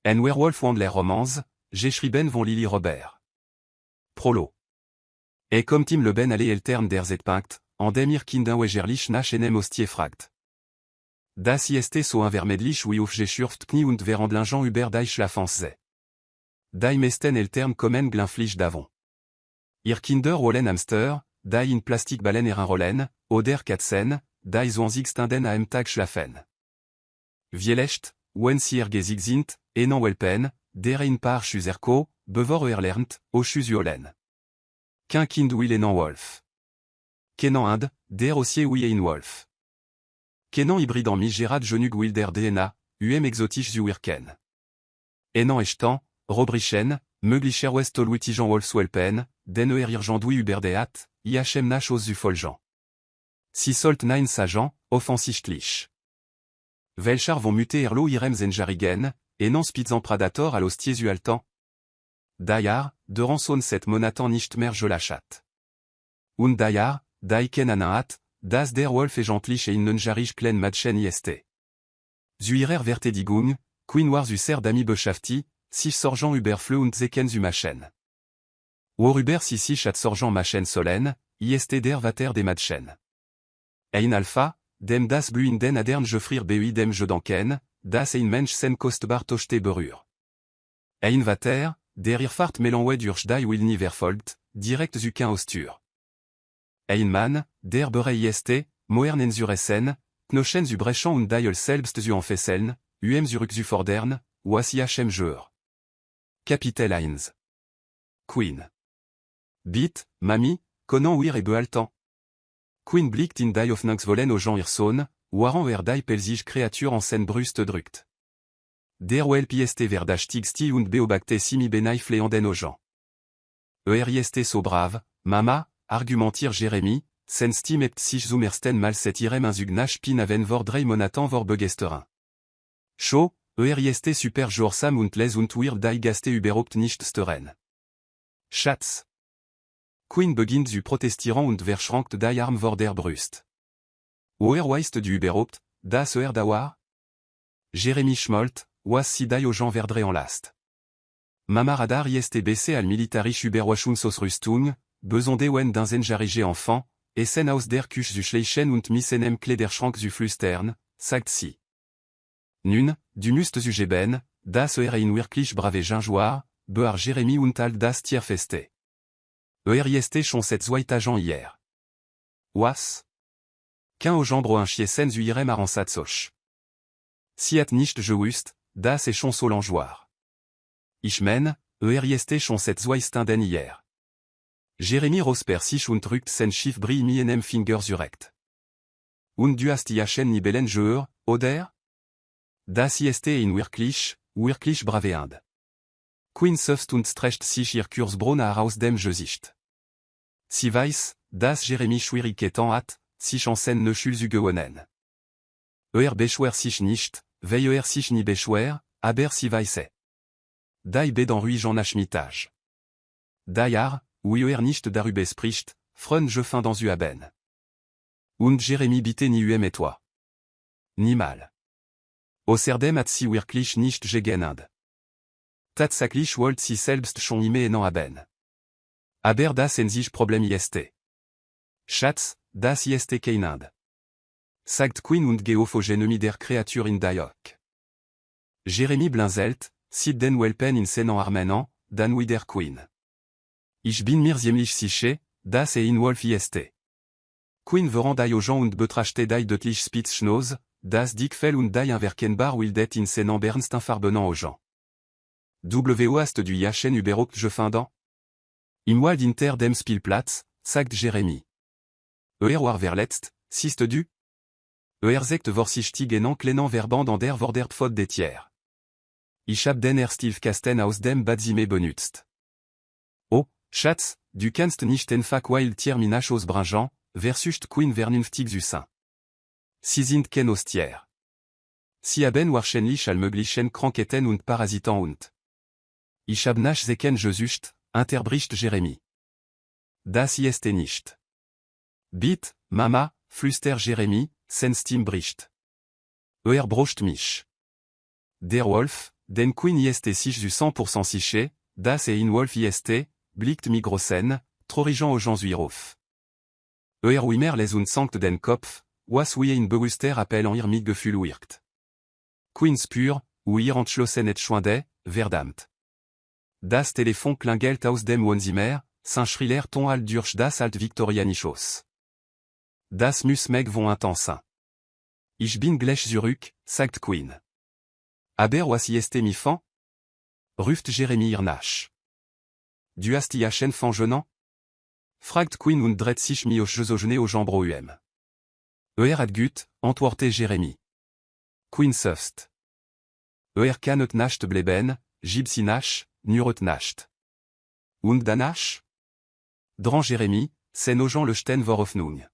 En Werwolf Wandler Romans, geschrieben von Lily Robert. Prolo. Kommt im Leben alle Eltern der Zetpunkt, an dem ihr Kinder wegerlich nach einem Hostie fragt. Das ist so unvermeidlich wie aufgeschürft Knie und verandlingen über die Schlafense. Die meisten Eltern kommen glenflich davon. Ihr Kinder wollen Hamster, die in Plastikballen rollen, oder Katzen, die zwanzig Stunden am Tag schlafen. Vielleicht, wenn sie gesig sind, non welpen, der ein paar Schüzerko, bevor lernt, au Schüziolen. Qu'un Kind will non Wolf. Kenan Inde, der aussi oui ein Wolf. Kenan hybride en migerad genug will der DNA, exotisch zu wirken. Enan echtan, robrichen, möglicher westolwitigen Wolfswelpen, den irgendui über deat, ihm nach aus zu folgen. Si solt nein sagan, offensichtlich. Welchar vont muter erlo irem zenjarigen, non spitzen Predator à l'hostier altan. Dayar, de rançon set monatan nicht mehr gelachat. Und Dayar, daiken anaat, das der Wolf egentlich innen jarich klen matchen ist. Zuirer vertedigung, Queen war zu ser d'ami beschafti, sich sorgent überflö und zeken zu machen. Or über si sich at sorgent machen solen, ist der vater des matchen. Ein alpha, dem das buin den adern jefrir bui dem je danken, das ein mensch sen kostbar tochte berur. Ein vater, der irfart melanwe durch die will nie verfolgt, direkt zu kein ostur. Ein Mann, der berei ist, moern en zuressen, knochen zu brechen und die selbst zu enfesseln, zurück zu fordern, was hm jeur. Kapitel 1. Queen. Bit, mami, konan wir behaltan. Queen blickt in die Hoffnungsvollen aux gens irson, waren die pelzige Kreatur en sen brust druckt. Der Welp ist verdachtigsti und beobacte simi benai fleanden aux gens. Ist so brave, mama, argumentir Jérémie, sen stim ept sich zumersten mal set irem inzugnach pin aven vor drei monatan vor begesterin. Chaud, ist super jorsam und les und wir die gaste überhaupt nicht stören. Schatz. Queen beginnt zu protestieren und verschrankt die Arm vor der Brust. Weist du überhaupt, das dauer? Jérémie schmolt, was si die aux gens verdre en last. Mama radar ist baissé al militarisch Überwachungsrüstung, besonde wen d'un zenjarige enfant, sen aus der Küche zu schleichen und missenem Klederschrank zu flüstern, sagt sie. Nun, du musst zu geben, das ein wirklich brave gingeoir, bear Jérémie und all das Tierfeste. Ist schon set zweitagen hier. Was? Qu'un au gendre un chiesen zu irem aransatzos. Si at nicht gewusst, das est schon solangeoir. Ich mein, ist schon set zweistunden hier. Jérémie Rosper sich und drückt sen Schiff bri mi enem Finger zurecht. Und du hast jachen ni belen jeur, oder? Das ist in wirklich brave Inde. Queen söfst und stretcht sich ihr Kursbrunner aus dem Gesicht. Sie weiß, dass Jérémie Schwierigkeiten hat, sich en sen ne schul zu gewonnen. Beschwer sich nicht, weil sich nie beschwer, aber sie weiß. Die bedan ruhig en Schmittage. Dayar, oui nicht darüber spricht, frön je fin dans u haben. Und Jérémie bitte ni et toi. Ni mal. Außerdem hat sie wirklich nicht gegenand. Tatsächlich wollt sie selbst schon ime non haben. Aber das en sich Problem ist. Schatz, das ist kein Inde. Sagt Queen und geophogenomie der Kreatur in Dayok. Jérémie blinzelt, sit den welpen in senan armenan, dan wider Queen. Ich bin mir ziemlich sicher, das in Wolf ist. Queen verand die aux gens und betrachte die deutlich Spitzschnose, das dickfell und die inverkenbar wildet in senan bernsten farbenant aux gens. Hast du jachen überhaupt gefunden? Im Wald inter dem Spielplatz, sagt Jérémie. War verletzt, siehst du? Zegt vorsichtig en klenan verband an der vor der Pfot des Tiers. Ich hab den Stilfkasten aus dem Badzime benutzt. Oh, Schatz, du kannst nicht einfach weil Tier minach ausbringen, versucht Queen vernünftig zu sein. Sie sind kein Haustier. Sie haben wahrscheinlich all möglichen Krankheiten und Parasiten und. Ich hab nach zeken gesucht, unterbricht Jérémie. Das ist nicht. Bit, Mama, flüster Jérémie, sen Stim bricht. Brocht mich. Der Wolf, Den Queen ist sich zu 100% sicher, das in Wolf ist, blickt mi grossen, trorigeant aux gens zuirauf. Wimer les und sankt den Kopf, was wie in Bewusster appel en mir Gefühl wirkt. Queen spür, ir entschlossen et schwinde, verdammt. Das Telefon klingelt aus dem Wohnzimmer, Saint-Schriller ton alt durch das alt Viktorianischos. Das muss meg von intensen. Ich bin gleich zurück, sagt Queen. Aber was ist mi fan? Ruft Jeremy Irnach. Du hast iachen fan genant? Fragt Queen und dreht sich mi aus Jesogene au jambro hat gut, antworte Jeremy. Queen seufzt. Kan et nacht bleben, gibsi nach, nur et nacht. Und danach? Dran Jeremy, sen ogen lechten vor Hoffnung.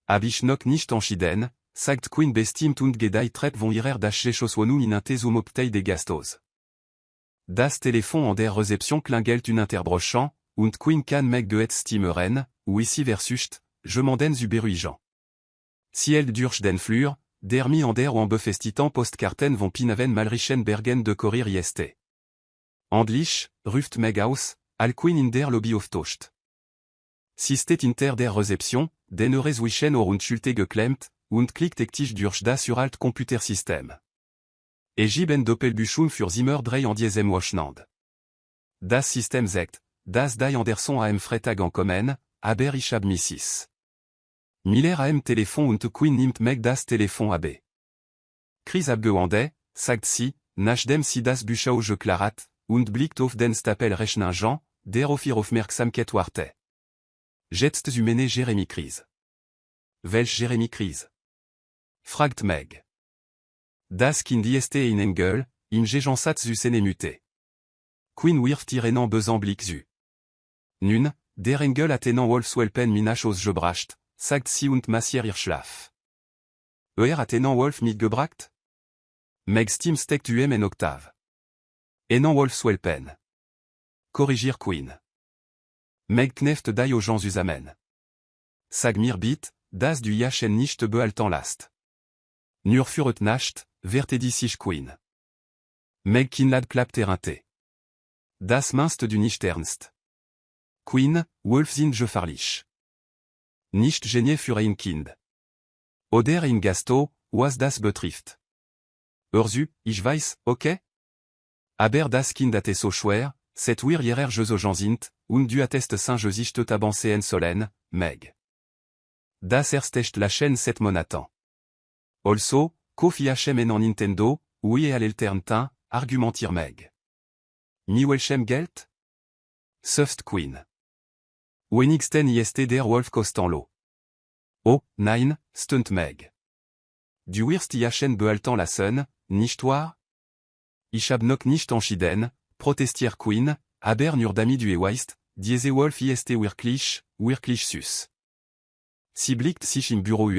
Hab ich noch nicht entschieden, sagt Queen bestimmt und gedei trepp von ihrer das Geschoswohnung in intesum optei de Gastos. Das Telefon an der Rezeption klingelt ununterbrochen, und Queen kann meg de et stimmeren, ou ici versucht, je m'enden überruigen. Si elle durch den Flur, der mi an der befestitan postkarten von Pinaven malrichen Bergen de Korir ist. Andlich, ruft meg aus, al Queen in der Lobby auftocht. Sistet inter der Rezeption, den Reswischen or und Schulte geklemmt, und klickt ektig durch das uralt Computersystem. Giben Doppelbuchung für Zimmer 3 en diesem Wochnand. Das System sagt, das die Anderson am Freitag en kommen, aber ich hab Missis. Miller am Telefon und Queen nimmt meg das Telefon ab. Chris abgewande, sagt sie, nachdem sie das Bücher geklarat, und blickt auf den Stapel Rechningen, der auf ihr Aufmerksamkeit warte. Jetzt zumene Jeremy Chris. Welch Jeremy Chris? Fragt meg. Das Kind ist in Engel, im Gejansat zu sene muté. Queen wirft irenan besan Blick zu. Nun, der Engel attenant Wolfswelpen minach aus gebracht, sagt sie und massier ihr Schlaf. Attenant Wolf mitgebracht? Meg Steam steckt en octave. Enan Wolfswelpen. Corrigir Queen. Meg kneft dai aux gens usamen. Sag mir bit, das du jachen nicht behalten last. Nur füret nacht, vertedi sich Queen. Meg kinlad klappt erinte. Das meinst du nicht ernst. Queen, Wolf sind gefahrlich. Nicht genie für ein Kind. Oder in Gasto, was das betrifft. Hörzu, ich weiß, okay? Aber das Kind hat so schwer, set wir ihrer Gesogen sind, und du attest Saint-Gesicht tabanceen solen, Meg. Das erstecht lachen set monatan. Also, Kofi Hm en Nintendo, oui à l'alterntin, argumentir Meg. Mi welchem Geld? Seufzt Queen. Wenigsten ist der Wolf Costanlo. Oh, nein, stunt Meg. Du wirst jachen behalten lassen, nicht wahr? Ich hab noch nicht entschieden, protestiert Queen, aber nur damit du weißt, diese Wolf ist wirklich süß. Sie blickt sich im Büro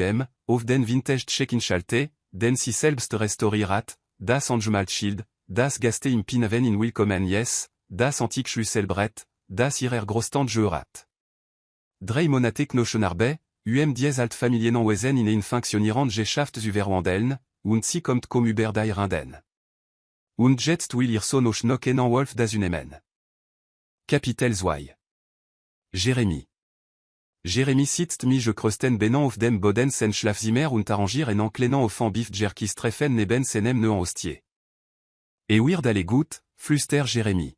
auf den Vintage Check-in-Schalte, den sie selbst restauriert, das Angemaltschild, das Gaste im Pinaven in Willkommen yes, das Antik Schlüsselbrett, das ihrer Großtante gehört. Drei Monate Knoschenarbe, dies Altfamilien Wesen in ein funktionierend Geschäft überwandeln, und sie kommt über die Rinden. Und jetzt will ihr so noch einen Wolf das Unemen. Kapitel 2. Jeremy. Jeremy sitzt mich krösten benan auf dem Boden sen Schlafzimmer und arrangier en enclenant auf Bif Jerkis treffen neben seinem neuen Hostier. Wird alle gut, flüstert Jeremy.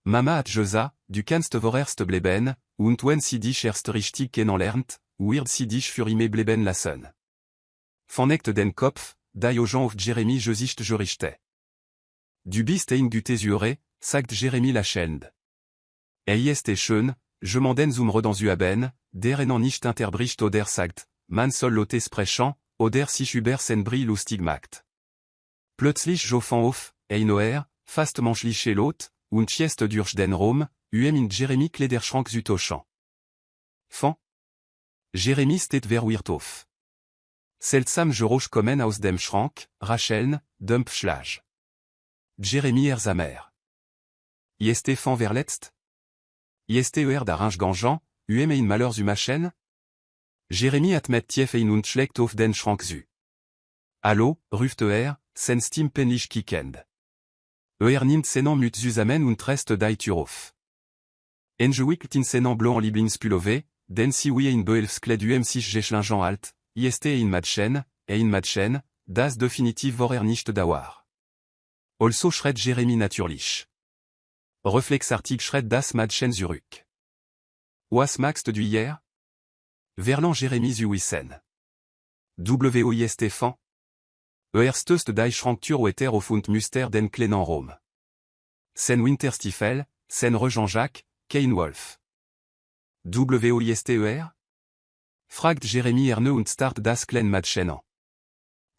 Mama hat Josa, du kannst vorerst bleiben, und wenn sie dich erst richtig kennenlernt, wird sie dich für immer bleiben lassen. Verneckt den Kopf, die Augen auf Jeremy Gesicht gerichtet. Du bist ein gutes Jure, sagt Jeremy lachend. Ist schön, je m'enden dans haben, der enan nicht interbricht oder sagt, man soll lote sprechen, oder sich über sen Brille lustig macht. Plötzlich joffan auf, fast manchliche Lot, und chiest durch den Raum, in Jeremy Klederschrank zutochen. Fan? Jeremy steht verwirrt auf. Seltsam Geräusch kommen aus dem Schrank, Racheln, Dumpfschlag. Jeremy Erzamer. Ist fan verletzt? Ist d'arrange gangeant, in malheurs machen? Jeremy atmet tief ein und schlägt auf den Schrank zu. Hallo, ruft sen Steam penlich kickend. Nimmt senan mut zusammen und rest die Türof. Engewickelt senan blo en Lieblingspullover, den si wie in Beelfskled UM6 Geschlingen alt, ist in Madchen, das definitiv vor nicht dauer. Also schred Jeremy natürlich. Reflexartig schred das Madchen Zurück. Was magst du hier? Verlan Jeremy Zuwissen. WOIST fan. Erstöst die Schranktur wetter auf und Muster den Kleinen Rom. Sen Winterstiefel, sen Jean-Jacques, kein Wolf. WOISTER? Fragt Jeremy Erne und start das Klein Madchen an.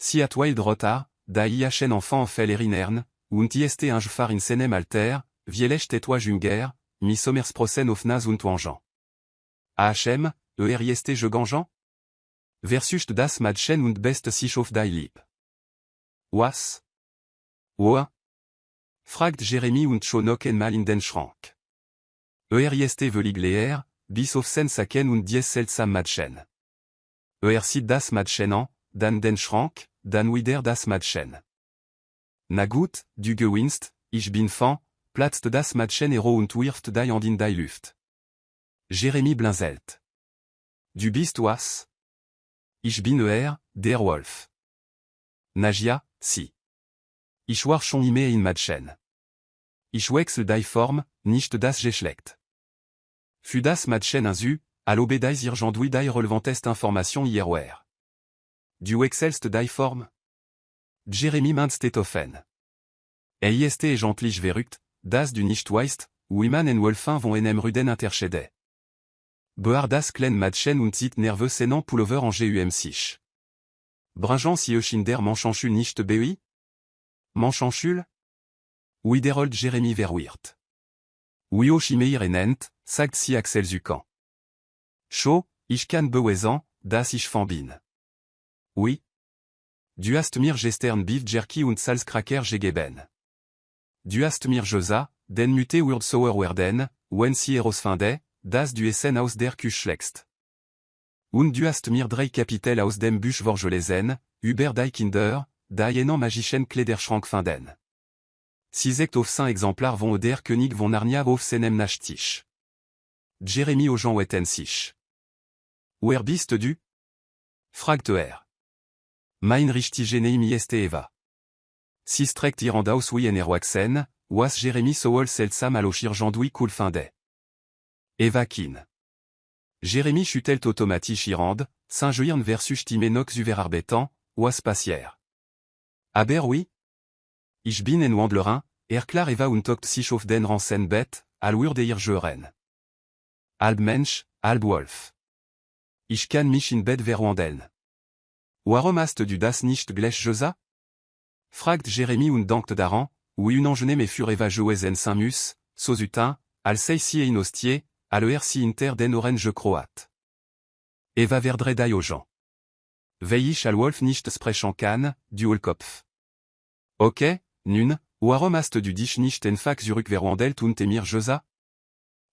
Si at wild rotar, da IHN enfant fel erinern, und ist far in senem alter, vielech tetoi junger, mi sommersprossen of nas und wangeant. AHM, ist je gangeant? Versus das Madchen und best sich auf die Lieb. Was? Oa? Fragt Jeremy und schon mal in den Schrank. Ist velig leer, bis auf sen saken und dies seltsam Madchen. Sieht das Madchen an, dann den Schrank, dann wieder das Madchen. Na gut, du gewinst, ich bin fan, platzt das Madchen ero und wirft die Hand in die Luft. Jeremy blinzelt. Du bist was? Ich bin der Wolf. Nagia, si. Ich war schon immer in Madchen. Ich wechsel die Form, nicht das Geschlecht. Für das Madchen insu, allobe die irgendui die relevantest information hierwer. Du wechselst die Form? Jeremy meinst offen. Ist gentlich verrückt, das du nicht weißt, Wiman en Wolfen von enem Ruden interschede. Boar das Klein Madchen und zit nerveux senan Pullover en GUM6. Bringeant si Schinder Manchanchul nicht BI? Manchanchul? Widerold Jeremy verwirt. Wio Chimeir enent, sagt si Axel Zucan. Chaud, ich kann bewesen, das ich fan bin. Oui. Du hast mir gestern Beef Jerky und Salzkracker gegeben. Du hast mir Josa, den Mute Word Sauer werden, wenn sie herausfinde, dass du Essen aus der Küche schlägst. Und du hast mir 3 Kapitel aus dem Buch vorgelesen, über die Kinder, die enan magischen Kleiderschrank finden. 6 auf 5 Exemplar von der König von Narnia auf seinem Nachttisch. Jeremy Aujean wetten sich. Wer bist du? Fragt Mein richtige Name ist Eva. Si strekt irandaus wie en erwachsen, was Jeremy Sowell seltsam alochir jandui cool finde. Eva kin. Jeremy chutelt automatisch irand, Saint-Joirn versus Timenox uverarbetant, was passier. Aber oui? Ich bin en Wandlerin, klar Eva und tokt sich auf den Ransen bet, alwur de Irgeuren. Halb Mensch, halb Wolf. Ich kann mich in Bett verwandeln. Warum hast du das nicht gleich Josa? Fragt Jeremy und dankt daran, oui unangene me fur Eva Joesen Saint-Mus, sozutin, al seisi in hostier, al si inter den orange croate. Eva verdre die Aujean. Veillich al Wolf nicht sprechen kann, du Olkopf. Okay, nun, warum hast du dich nicht einfach zurückverwandelt und mir Josa?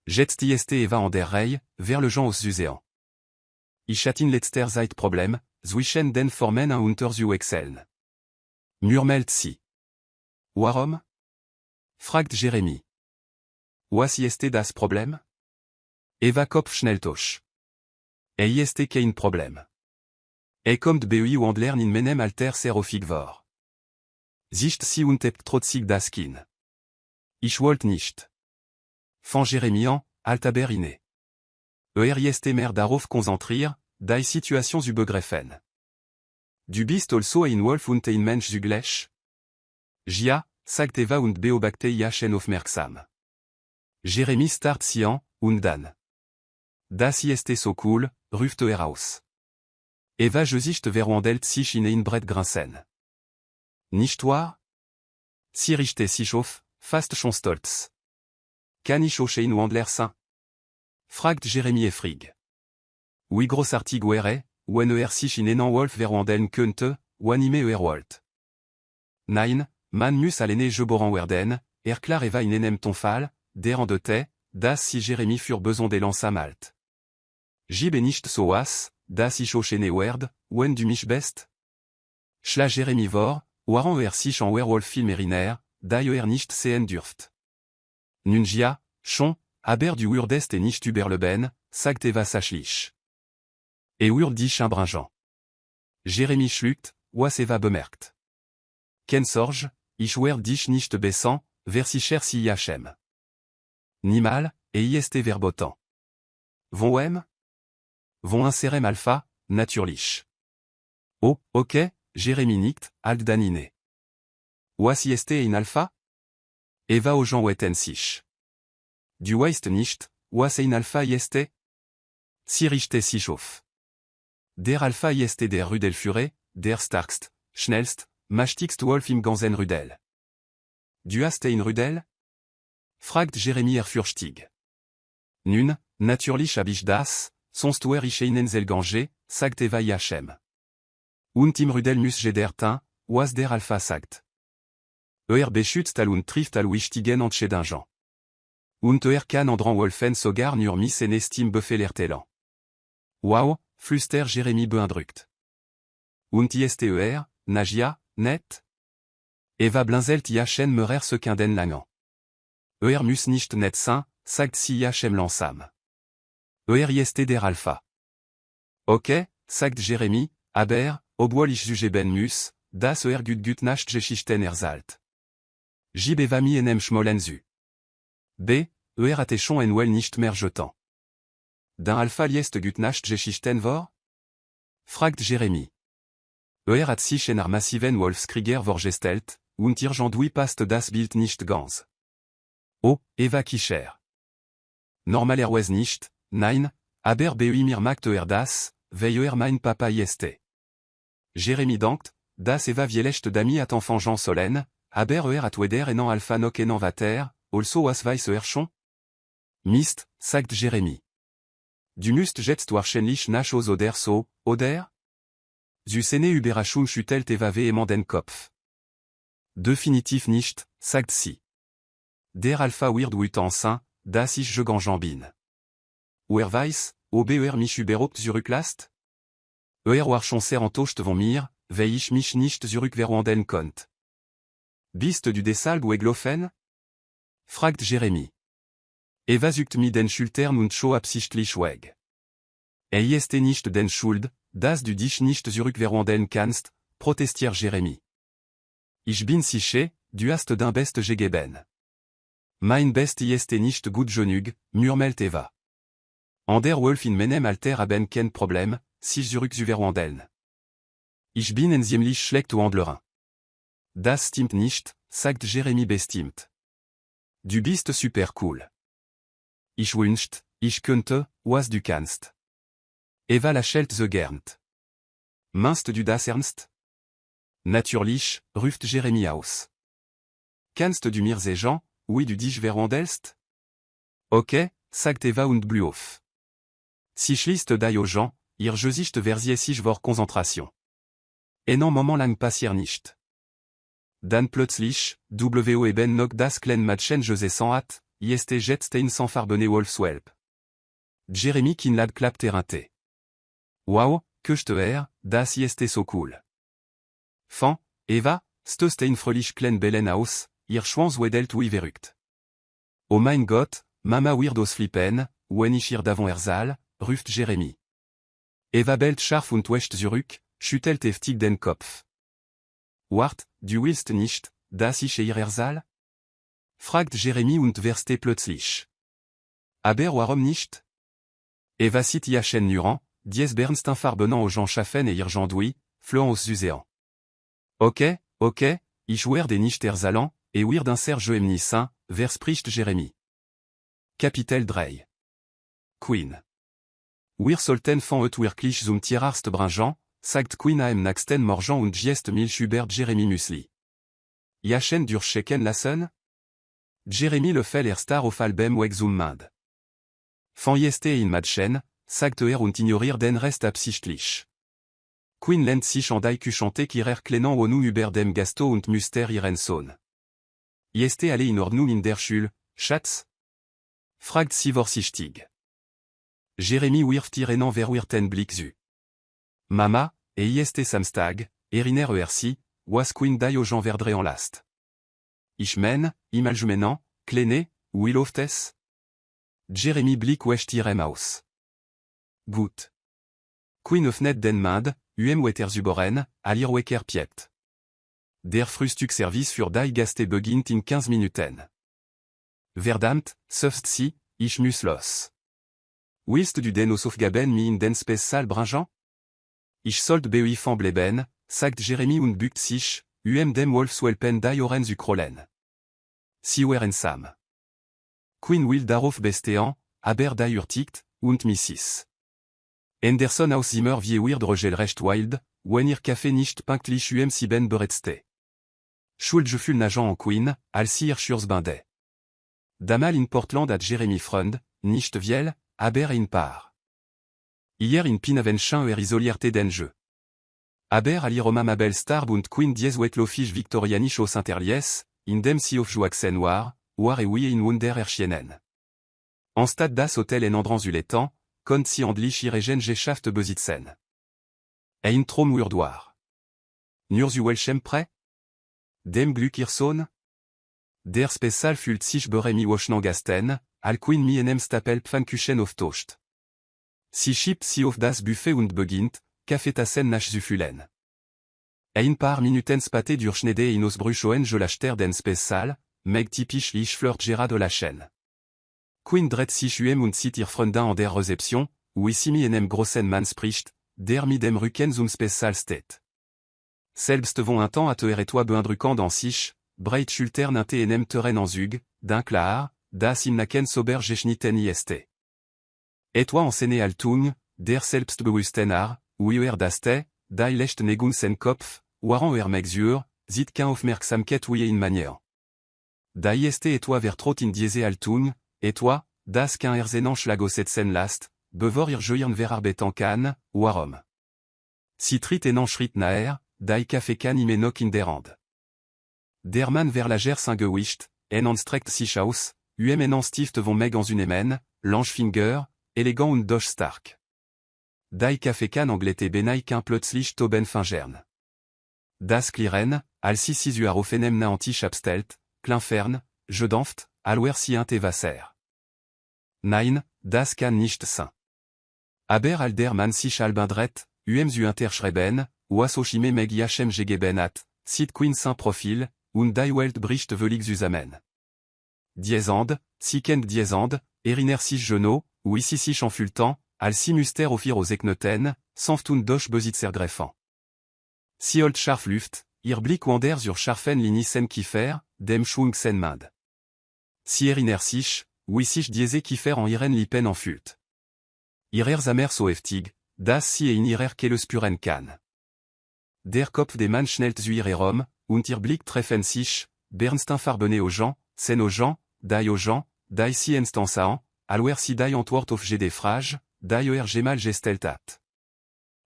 Jetzt ist Eva an der Reihe, vers le Jean aus Museum. Ich hatte in letzter Zeit Problem, zwischen den Formen unter zu wechseln. Murmelt sie. Warum? Fragt Jeremy. Was ist das Problem? Eva Kopf schnell tosch. Ist kein Problem. Kommt BUI Wandlern in menem alter serofig vor. Sicht si und hebt trotzig das Kin. Ich wollt nicht. Fan Jeremy an, altaber inne. Ist mer darauf konzentrier, die Situation zu begreifen. Du bist also ein Wolf und ein Mensch zugleich? Ja, sagt Eva und beobachte IHN aufmerksam. Jeremy start sian, und dann. Das ist so cool, ruft heraus. Eva Gesicht verwandelt sich in ein Brett grinsen. Nicht wahr? Sie richtet sich auf, fast schon stolz. Kann ich auch ein Wandler sein? Fragt Jeremy efrig. Oui großartig wäre, wenn sich in einen Wolf verwandeln könnte, wanime wollt. Nein, man muss allene geboren werden, klar Eva in einem Tonfall, der en de te, das si Jeremy fur besoin d'élan samalt. Gib nicht so was, das ich auch ne werd, wenn du mich best? Schla Jeremy vor, waran sich en Werwolf film eriner, die nicht sehen dürft. Nungia, schon, aber du würdest nicht überleben, sagt Eva sachlich. Die Chimbringant. Jérémie schluckt, was Eva bemerkt. Ken Sorge, ich werde dich nicht besser, versicher si Hachem. Nimal, ist verbotant. Von Von inserem alpha, natürlich. Oh, ok, Jérémie nickt, alt danine. Was ist in alpha? Eva aux gens wetten sich. Du weißt nicht, was in alpha ist? Si richte si chauffe. Der alpha ist der Rudelführer, der starkst, schnellst, mächtigst Wolf im ganzen Rudel. Du hast ein Rudel? Fragt Jérémie erfürchtig. Nun, natürlich hab ich das, sonst wär ich einen Selganger, sagt Eva Hachem. Und im Rudel muss jeder Teint, was der Alpha sagt. Beschützt und trifft all wichtigen Entscheidungen. Und kann andran Wolfen sogar nur missen estime befelertelen. Wow, flüster Jérémie beeindruckt. Und Nagia, net? Eva blinzelt Hachem meurer sekenden langen. Muss nicht net sein, sagt si Hachem langsam. Ist der Alpha. Ok, sagt Jérémie, aber, obwohl ich zugeben muss, das gut nicht geschichten erzählt. Jib Eva mi enem schmollen zu. B, hatte schon en well nicht mehr jetant. D'un Alpha ist gut nicht geschichten vor? Fragt Jérémie. Hat sich en massiven Wolfskrieger vorgestellt, und irgendwie passt das Bild nicht ganz. Oh, Eva Kischer. Normalerweise nicht, nein, aber mir macht das, weil mein Papa ist. Jérémie dankt, das Eva vielleicht d'ami at enfant Jean Solène, aber at weder enan Alpha noch enan Vater, also was weiß schon? Mist, sagt Jérémie. Du musst jetzt wahrscheinlich nach aus oder so, oder? Du sene Überraschung schüttelt Eva vehement den Kopf. Definitiv nicht, sagt sie. Der Alpha wird enceint, das ich jambin. Weiß, mich überhaupt zurücklasst? War schon sehr enttäuscht von mir, weil ich mich nicht zurückverwandeln konnte. Bist du deshalb weggelaufen? Fragt Jérémie. Eva sucht mi den Schultern und schaut absichtlich weg. Ist nicht den Schuld, dass du dich nicht zurückverwandeln kannst, protestiert Jérémie. Ich bin sicher, du hast dein Best gegeben. Mein Best ist nicht gut genug, murmelt Eva. An der Wolf in meinem Alter haben kein Problem, sich zurückzuverwandeln. Ich bin ein ziemlich schlecht Wandlerin. Das stimmt nicht, sagt Jérémie bestimmt. Du bist super cool. Ich wünscht, ich könnte, was du kannst. Eva lächelt so gern. Meinst du das ernst? Natürlich, ruft Jérémie aus. Kannst du mir sagen, wie du dich verwandelst? Ok, sagt Eva und blüht auf. Si schließt die Augen, ihr Gesicht versiert sich vor Konzentration. En moment lang passiert nicht. Dann plötzlich, eben noch das kleine Mädchen José hat, ist jetzt ein sans farbene Wolfswelp. Jérémie Kinlad klappt errante. Wow, que je te das ist so cool. Fan, Eva, stößt ein fröhlich klein Bellen aus, ihr Schwanz wedelt wie verrückt. Oh mein Gott, Mama wird ausflippen, wenn ich ihr davon erzähl, ruft Jérémie. Eva bellt scharf und wäscht zurück, schüttelt heftig den Kopf. Wart, du willst nicht, dass ich ihr erzähl? Fragt Jérémie und verste plötzlich. Aber warum nicht? Eva sieht Hachem Nuran, dies Bernstein farbenant aux gens schaffen et irgendwie, flohen aus Zusean. Ok, ich werde nicht erzählen, wird un Serge Emnissin, verspricht Jérémie. Kapitel 3. Queen. Wir sollten von et wirklich zum Tierarzt bringen, sagt Queen am nächsten Morgen und jest milch über Jérémie Müsli. Hachem durchchecken lassen? Jérémie le fait star auf Albem weg zum Mind. Von jeste in Madchen, sagt und ignoriert den Rest absichtlich. Queen lent sich an die Küchante ihrer Kleinen onu über dem Gasto und Müster ihren Sohn. Jeste alle in Ordnung in der Schule, Schatz? Fragt sie vorsichtig. Jérémie wirft ihren verwirrten Blick zu. Mama, jeste Samstag, eriner si, was Queen die aux gens verdre en last. ich men, im allgemeinen, kleine, wie läuft es? Jeremy Blick wecht Ihrem aus. Gut. Queen öffnet den Mund, weiter alir wecker piept. Der Frühstücksservice für die Gäste beginnt in 15 Minuten. Verdammt, seufzt sie, ich muss los. Willst du denn aufgaben mi in den Spesssaal bringen? Ich sollte beifam bleiben, sagt Jeremy und bückt sich, dem Wolfswelpen die Ohren zu krollen. Sie wären sam. Queen will darauf bestehen, aber die urtigt, und Mrs. Anderson aus immer wie wird regelrecht wild, wenn ihr Kaffee nicht pünktlich sieben bereitste. Schuld fühl nageant en Queen, als ihr schurs binde. Damal in Portland at Jeremy Freund, nicht viel, aber in paar. Hier in Pinavenchen isolierte den Jeu. Aber aliroma Mabel Starb und Queen dies wetlofisch victorianisch aus Interlies, in dem sie auf Joaxen war et wie in Wunder erschienen. Anstatt das Hotel en Andranzuletan, konnt sie endlich ihre Geschaft besitzen. Ein Traum urdoir. Nur zu welchem Prä? Dem Glück ihr Sohn? Der Spessal füllt sich beremi Gasten, al Queen mi enem stapel Pfannkuchen auf Toast. Sie schiebt sie auf das Buffet und beginnt, Kaffeetassen nach zu füllen. Ein paar Minuten später durchschneide in aus Brüchoen Gelachter den Spessal, meg typisch lich flirt Gera de la chaîne. Queen dreht sich und sieht ihr Freundin an der Rezeption, où sie mi enem grossen Mann spricht, der mit dem Rücken zum Spessal steht. Selbst von un temps à te et toi beindruckant dans sich, breit schultern te enem teren en zug, d'un klar, das im Nacken sober geschnitten ist. Et toi enseigné Altung, der selbstbewussten Ar, wie daste, die lecht negun sen Kopf, waran mexur, sieht kein Aufmerksamkeit wie in Manier. Die et toi ver trot in diese Altung, et toi, das kein erzenant schlagosetsen last, bevor ihr joiern ver arbetan kan, warum. Citrit en schritt naer, die Kaffee kan imenok in der Hand. Der Mann ver la ger gewischt, en anstrekt sich aus, en anstift von meg ans unemen, Langfinger, élégant und doch stark. Die Kaffee kan anglete benai qu'un plötzlich toben fingern. Das Kliren, al si uar ofenem na antisch abstelt, Kleinfern, je danft, alwer si te Wasser. Nein, das kann nicht sein. Aber al der man sich albindret, zu interschreiben, was ochime meg iachem gegeben hat, sit Queen saint Profil, und die Welt bricht völlig zusammen. Diesand, si kent diesand, eriner sich genoux, ou ici sich en fultan, al si muster offir aux Eknoten, sanftun doch besitzer Si old scharf luft, ihr Blick wander sur scharfen linisen kiefer, dem schwung sen mind. Si eriner sich, ou sich diese kiefer en iren lipen en fult. Irer zamer so heftig, das si in irer keles puren kan. Der Kopf des Mann schnellt zu ihrem, und ihr Blick treffen sich, Bernstein farbené aux gens, sen aux gens, die si instansan, alwer si die antwort auf des frages, die mal gesteltat.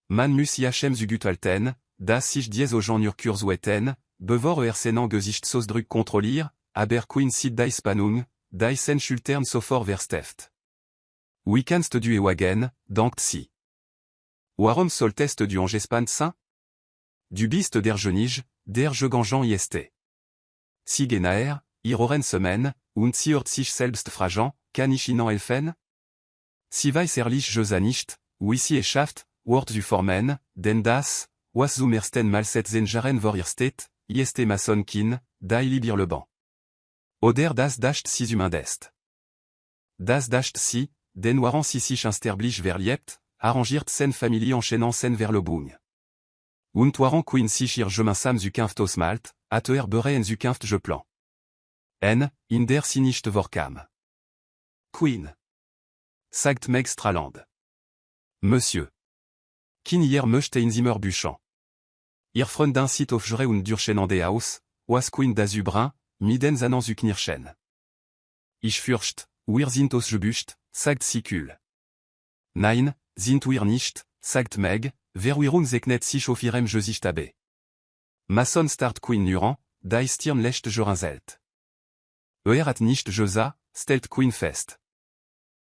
Man muss iachem zugut alten, das sich dies aux gens nurkurs weten, bevor senang gesicht sosdrück kontrollier, aber Queen sit die Spannung, die sen schultern sofort versteft. Wie kannst du wagen, dankt si. Warum solltest du engespannt sein? Du bist der Genige, der Gegangen ist. Si genaer, ihr oren Semaine, und si hört sich selbst fragen, kann ich ihnen helfen? Si weiß nicht nicht, wie sie es schafft, wort zu formen, denn das, was zum ersten Mal setzen jaren vor ihr steht, ist Masonkin, die libir le banc. Oder das dascht si zumindest. Das dascht si, den waran si sich insterblich verliebt, arrangiert sen Familie enchaînant sen vers le bung. Und waran Queen sich ihr gemeinsam zu Kinft ausmalt, at bere en zu Kinft je plan. En, in der sie nicht vorkam. Queen. Sagt meg straland. Monsieur. Kin hier möchte in Zimmer Büchern. Ihr Freundin sit auf Jure und durchenande aus, was Queen das Brun, miden zanan zu knirschen. Ich fürcht, wir sind aus gebüscht, sagt sie kühl. Nein, sind wir nicht, sagt Meg, verwirrung zeknet sich auf ihrem Gesicht abe. Mason start Queen nuran, die Stirn lecht jorinselt. Hat nicht Josa, stellt Queen fest.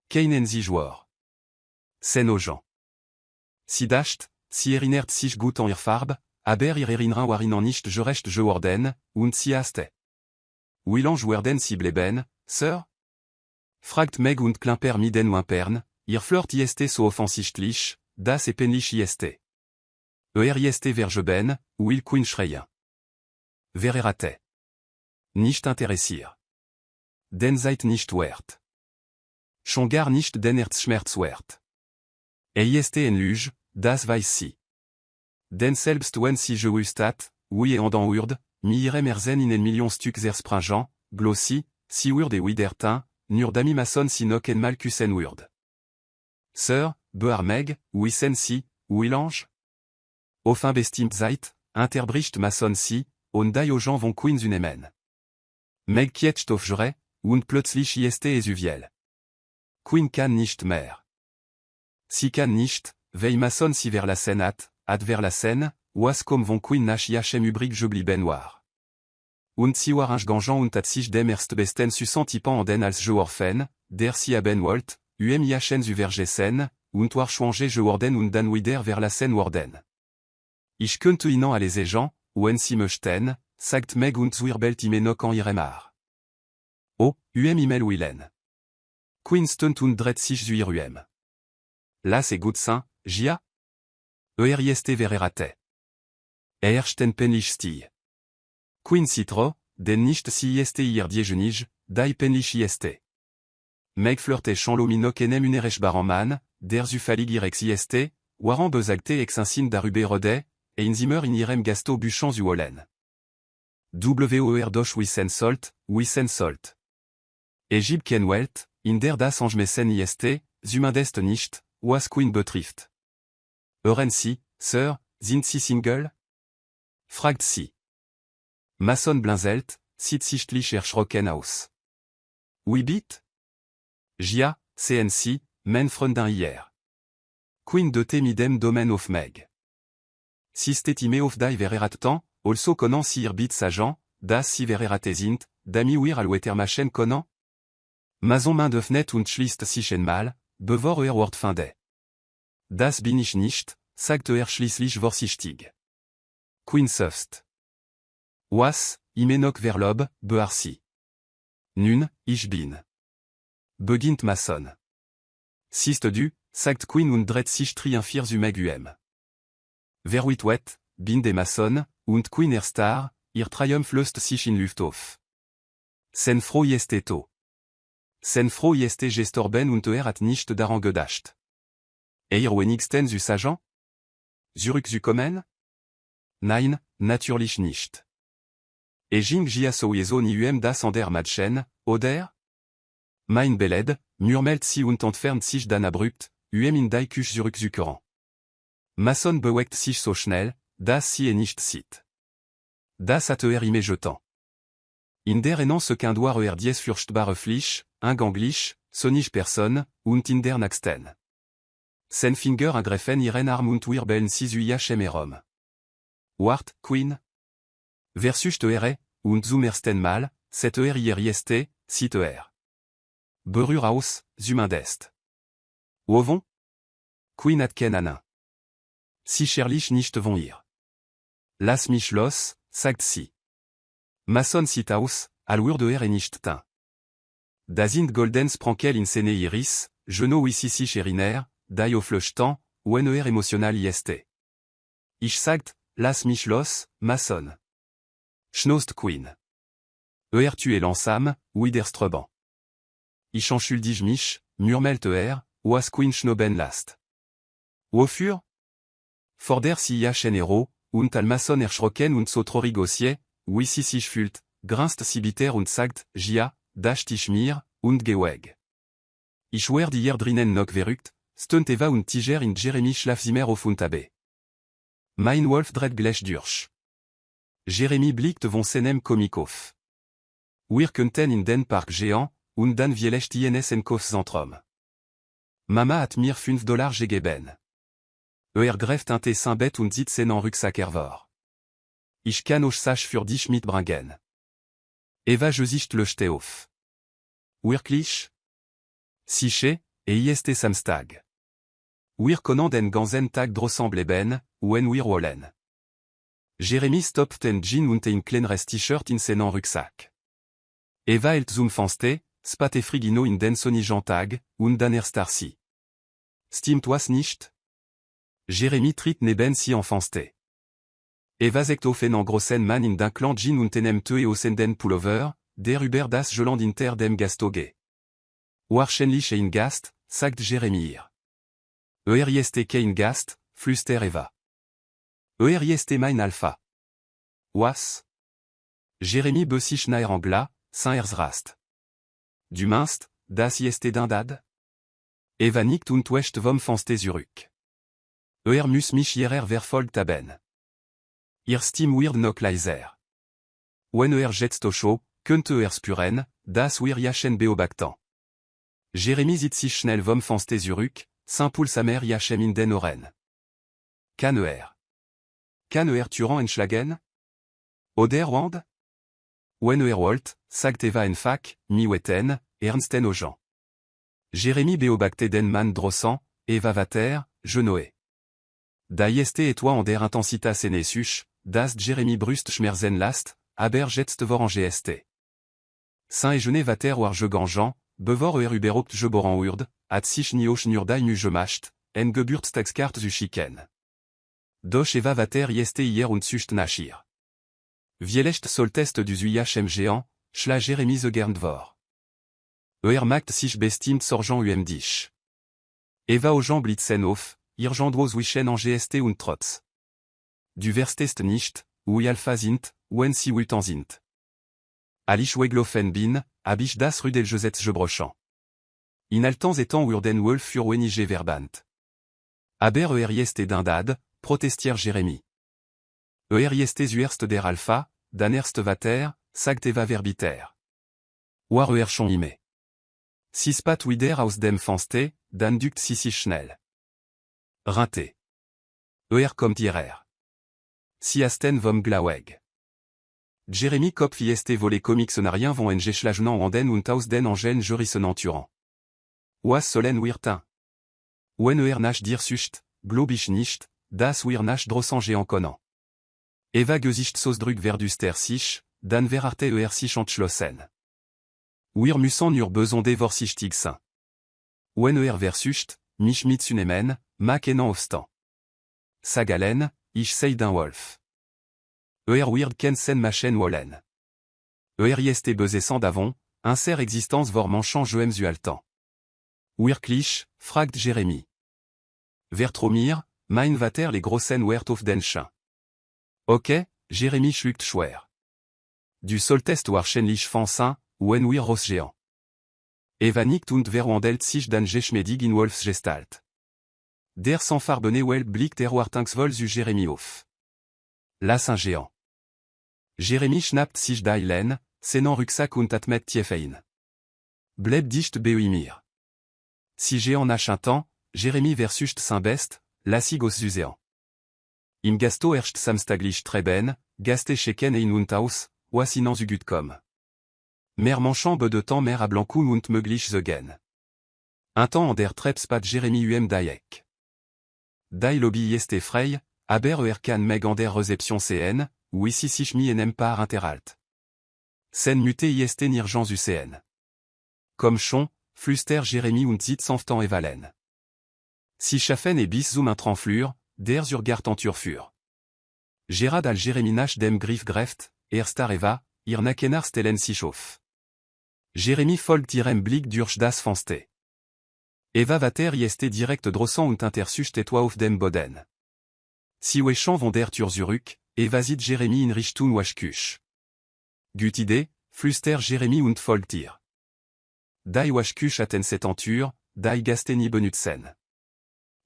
Keinen sie Joueur. Sen aux gens. Si dascht, si erinert sich gut an ihr Farbe, aber ihr erinran warin nicht gerecht geworden, und sie haste. Willange werden cible ben, sir? Fragt meg und klimper miden wimpern, ihr flirt ist so offensichtlich, das et penlich ist. Ist vergeben, will queen schreien. Vererate. Nicht interessier. Den seid nicht wert. Schon gar nicht den Herzschmerz wert. Ist en luge, das weiß sie. Den selbst wenn sie gewusst oui et en dans urd, mi irem erzen in en million stuck springent, glossy, si urd et widertin, nur dami mason si nok en malkusen urd. Sir, bear meg, wissen si, willange? Au fin bestimt zeit, interbricht mason si, on dai aux gens von queens unemen. Meg kietcht auf jre, und plötzlich ist esuviel. Queen kann nicht mehr. Si kann nicht, veille mason si vers la scène at vers la scène, was comme von queen nach yachem ubrig je blieben war. Und si warinch ganjan und at sich dem erst besten susentipan an den als je orphen, der si aben wolt, yachem zu vergessen, und war schwange je worden und dan wider vers la scène worden. Ich könnte ihnen alles gens, wenn si möchten, sagt meg und zuirbelt imenok en iremar. Oh, imel willen. Queen stunt und dret sich zuir Las et gut saint, jia? Ist vererate. Ersten penlich stie. Queen citro, den nicht si ist hier diejenige, dai penlich ist. Meg flirte chanlominok enem unerech baranman, der zufalig irex ist, waran besagte ex insin darube rode, et inzimer in irem gasto buchan zu olen. WOR doch wissen solt. Egypt ken welt, in der das angemessen ist, zumindest nicht, was Queen betrifft. Euren si, sir, sind sie single? Fragt si. Mason blinzelt, sit sichtlich erschrocken aus. Oui bit? Jia, CNC, men freundin hier. Queen de temidem domen of meg. Sistetime of die vererat tan, also konan si irbit sajan, das si vererate sind, dami wir alwetermachen konan? Mason main de fnet und schließt sich mal, bevor wort finde. Das bin ich nicht, sagt schließlich vorsichtig. Queen seufzt. Was, imenok verlob, beharsi. Nun, ich bin. Beginnt Mason. Sist du, sagt Queen und dret sich triumphir meg Verwitwet, bin de Mason, und Queen Star, ihr Triumph löst sich in Luft auf. Sen froh to. Sen froh gestorben und hat nicht daran gedacht. Wenigstens zu sagen? Zurück zu kommen? Nein, natürlich nicht. Jing jia sowieso nie das an der Madchen, oder? Mein Beled, murmelt sie und entfernt sich dann abrupt, in die Küche zurückzukehren. Mason bewegt sich so schnell, dass sie nicht sieht. Das hat jetant. In der Enance qu'un doigt dies furchtbare Flisch, un ganglich, sonnig personne, und in der Naxten. Sen Finger angreifen ihren Arm und wirbeln sie zu Rom. Wart, Queen? Versus und zum ersten Mal, cette hier ist, sit Berur aus, zumindest. Wovon? Queen hat ken anin. Si cherlich nicht von ihr. Lass mich los, sagt sie. Mason sit aus, alwur et nicht tin. Da sind golden sprankel in sene iris, geno wissisi cheriner, dai au flechtan, wen emotional ist. Ich sagt, lass mich los, Mason. Schnost Queen. Tu es l'ensam, widerströben. Ich entschuldige mich, murmelt was Queen schnoben last. Wofür? Forder si chenero, und al Mason erschrocken und so trorigosie, si sich fühlt, grinst si bitter und sagt, jia, dacht ich mir, und geweg. Ich werd hier drinnen noch verrückt, stunt eva und tiger in Jeremy Schlafzimmer auf Untabe. Mein Wolf dret gleich durch. Jeremy blickt von seinem Komik auf. Wir könnten in den Park géant, und dann vielleicht ins Einkaufszentrum. Mama hat mir $5 gegeben. Greift ein Tessin Bett und sieht seinen Rucksack hervor. Ich kann euch sach für dich mitbringen. Eva Gesicht löschte auf. Wirklich? Sicher, ist Samstag. Wir können den ganzen Tag draußen bleiben, wenn wir wollen. Jeremy stoppt den Jean und ein kleineres T-Shirt in seinen Rucksack. Eva helt zum fanste, spat frigino in den Sonnigentag, und dann Starsi. Stimmt was nicht? Jérémie tritt neben si en fanste. Eva zekt offen en grossen man in d'un clan Jean und tenem te e osenden pullover, der über das Geland inter dem Gastoge. Wahrscheinlich ein Gast, sagt Jérémie ir. Jeste kein Gast, flüster Eva. Jeste mein Alpha. Was? Jérémie bessich naer angla, saint erzrast. Du minst, das jeste dindad? Eva nickt und wecht vom fanste zurück. Mus mich hierer verfolgt haben. Ihr stim weird nok leiser. Wenn jetzt au show, könnte spuren, das wir jachen beobactan. Jérémie zit sich schnell vom fanste zurück, saint poul sa mère jachem in den oren. Kann Turan enschlagen? Oder wand? Wenn wollt, sagt Eva en fac, mi weten, ernsten aux gens. Jérémie beobacte den man drossant, Eva vater, genoé. Da jeste et toi en der intensitas ene such, das Jérémie brust schmerzen last, aber jetzt vor en gst. Saint et jeune vater war je gangeant, bevor uberopt je boran urd, at sich nioch nurdai mu je macht, en geburt staxkart zu chicken. Doch Eva vater jeste hier und sucht nachir. Vielecht soltest du zuyachem géant, schla Jérémie ze gerndvor. Macht sich bestimt sorgent dich. Eva au Jean blitzen auf, irgendros wichen en gst und trotz. Du verstest nicht, ui alpha sind, wen si wultan sind. Alich weglofen bin, abich das rudel josets gebrochant. In altans etant urden wolf fur wenige verbant. Aber jeste dindad, protestier Jérémie. Jeste zuerst der alpha, dan erst vater, sagt Eva verbiter. War chon ime. Sispat wider aus dem fanste, dan duct sisi schnell. Rinté. Kommt hierer. Si asten vom glaweg. Jérémie kopf jeste volé comics narien von en geschlagnan anden und aus den angel jurissenanturan. Was solen wirtin. Wenn nach dir sucht, globich nicht, das nach drossan en konan. Eva gesicht sosdrug verduster sich, dan verarte sich entschlossen. Musan nur beson devor sich tigsin. Wenn versucht, mich mitzunehmen, mak enan ofstan. Sagalen, ich sei d'un wolf. Weird kensen machen wollen. Jeste besessant d'avon, inser existence vor manchant joem zu altan. Klich, fragt Jérémie. Vertromir, mein vater les grossen wert of den chien. Ok, Jérémie schluckt schwer. Du soltest wahrscheinlich fansin, wen ros géant. Eva nickt und verwandelt sich dan geschmedig in Wolfs Gestalt. Der s'enfarbene welp blickt wartanksvol zu Jérémie auf. Las un géant. Jérémie schnappt sich d'ailen, senan rucksack und atmet tiefein. Bleb dicht beoimir. Si géant nach un temps, Jérémie versucht saint best, lassigos zuséant. Im gasto erst samstaglich treben, gaste cheken e in untaus, oisinan zugutkom. Mer manchant be de temps mer à blancoun und möglich zegen. Un temps en der trepspat Jérémie daek. Dai lobby yeste frey, aber kan meg en der reception cn, ou ici sich mi enem par interalt. Sen muté yeste nirgents ucn. Comme chon, fluster Jérémie und zit sanftan et valen. Si chafen et bis zoom intranflure, der zurgart en turfur. Gérard al Jéréminach dem grif greft, star Eva, ir nakenar stellen si chauffe. Jérémie folgt irem blick durch das fanste. Eva vater yeste direct drossant und intersucht et toi auf dem boden. Si wechan von der turzuruk, Eva zit Jérémie in Richtun washkush. Gut idee, fluster Jérémie und folgt ir. Dai washkush aten setentur, dai gasteni benutsen.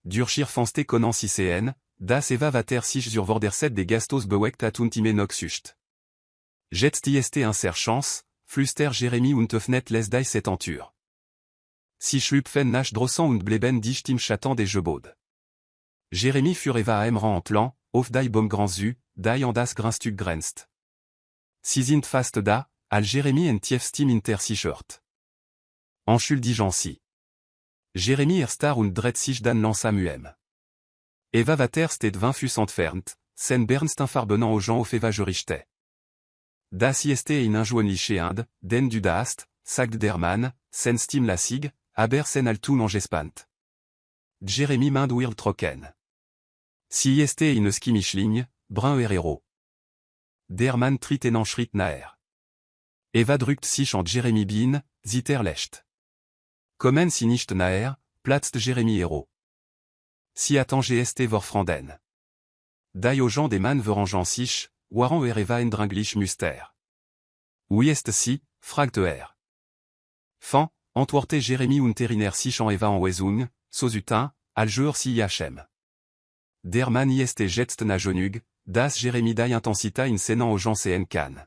Durchir fanste konan si cn, das Eva vater sich sur vorderset des gastos bewekt atuntime noxucht. Jetst yeste inser chance, fluster Jérémie und öffnet les dai setentur. Si schlupfen nach drossant und bleben dicht im chatan des jebod. Jérémie fur Eva emran en plan, auf dai bom granzu, dai en das grinstug grenzt. Si sind fast da, al Jérémie en tief stim inter si shirt. Enschuldigensi. Jérémie star und dret sich dan lança muem. Eva vater sted 20 fus entfernt, sen bernst infarbenant aux gens auf Eva gerichte. Das ist in injuonliche Ind, den du dast, sagt der Mann, sen stim la sig, aber sen altun angespant. Jeremy mind wird trocken. Si ist in skimischling, brun herero. Der Mann tritt en schritt naer. Eva drückt sich an Jeremy bin, ziter lecht. Kommen si nicht naer, platzt Jeremy hero. Si attend gst vor franden. Die aux gens des man verangeant sich, waran Eva en dringlich muster. Où est si, fragt Fan, antworte Jeremy unteriner sich an Eva en wesung, sozutin, aljeur si yachem. Der Mann ist jetzt na genug, das Jeremy die intensita in senan aux gens en kan.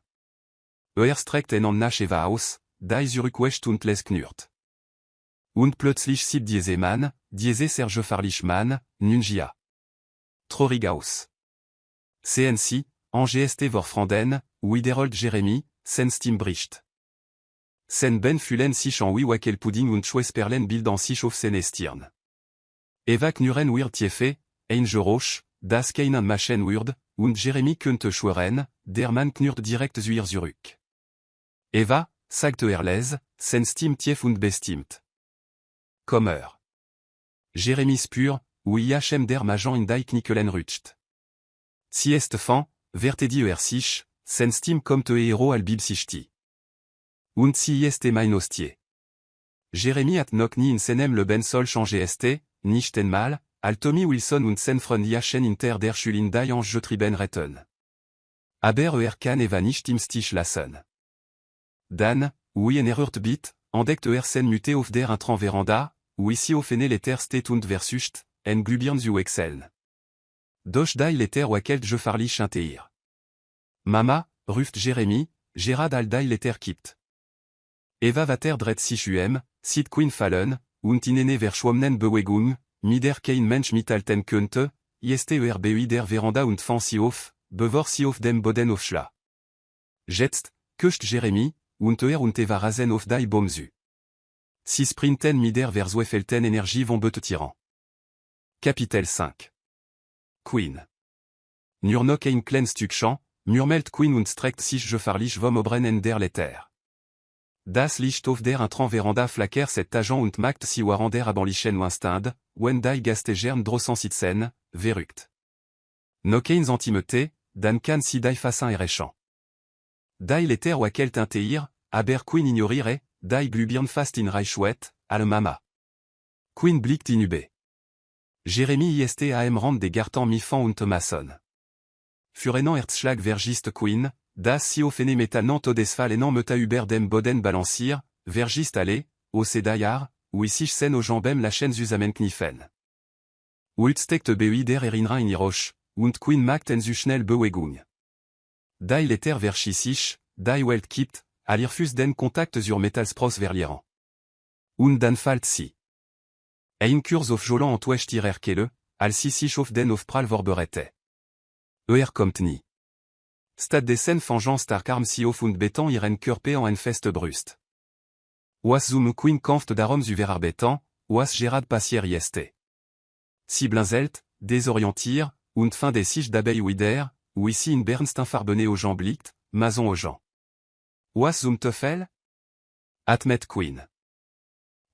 Streckt en an nach Eva aus, die zurückwächt und les knurrt. Und plötzlich sieht diese Mann, diese Serge Farlichmann, nungia. Trorig aus. CNC, en gst vor franden, widerold Jeremy, sen stim bricht. Sen ben fulen sich en wiwakel pudding und schwesperlen bild an sich auf sen estirn. Eva knuren wir tiefe, ein geroch, das keinen machen wird, und Jeremy könnte schwören, der Mann knurrt direkt zurück. Eva, sagt les, sen stim tief und bestimmt. Kommer. Jeremy spür, wie Hachem der Magen in die Knickelen rutscht. Si est fan, vertedi sich, sen stim kommt hero al bib sichti. Und si est mein hostier. Jeremy hat noch nie in senem le ben sol changé st, nicht en mal, al Tommy Wilson und sen von Yachen inter der Schulin die ange getrieben retten. Aber kann Eva nicht im Stich lassen. Dan, wie en erhört bit, entdeckt sen muté auf der intran veranda, où ici offene les terres stet und versucht, en glubirn zu wechseln. Doch die letter wakelt je farlich inteir. Mama, ruft Jeremy, Gerard al die letter kippt. Eva vater dret sich sit Queen fallen, und inene verschwommen Bewegung, mider kein Mensch mit alten könnte, isterbi der Veranda und fan si auf, bevor si auf dem Boden aufschla. Jetzt, köcht Jeremy, und Eva rasen auf die Bomsu. Si sprinten mider vers Zwefelten Energie von Betetirant. Kapitel 5. Queen. Nur noch ein klein Stückchen, murmelt Queen und streckt sich je farlich vom obren en der Letter. Das Licht auf der intran Veranda flacker cet agent und macht si waren der abanlichen Winstand, wenn die Gastegern drossen sitzen, verrückt. No kein Antimete, dan kann si die Fassin errechen. Die Letter wakelt inteir, aber Queen ignorire, die glubirn fast in Reichwet, al Mama. Queen blickt inube. Jeremy ist am Rand des Gartans mi-fan und Mason. Furenan Herzschlag vergist Queen, das si offene metanant todesfallenan meta über dem Boden balancier, vergist alle, au sedayar, où ici sen aux jambem la chaîne zusamen kniffen. Ulsteckt beui der erinra in iroch, und Queen macht en zu schnell Bewegung. Die letter verschissich, die Welt kippt, alirfus den Kontakt zur Metallspross verlieren. Und dann fällt sie. Ein Kurs auf Jolan und Wecht ihrer Kelle, al si sich auf den auf Pral vorberette. Kommt nie. Stad des sen fangeant stark arm si auf und beton ihren Körper en feste brust. Was zum Queen kampft darum zu verarbeiten, was Gerard passier jeste. Si blinzelt, désorientir, und fin des sich d'abeille wider, ou ici in Bernstein farbenné aux gens blikt, mason aux gens. Was zum Teufel? Atmet Queen.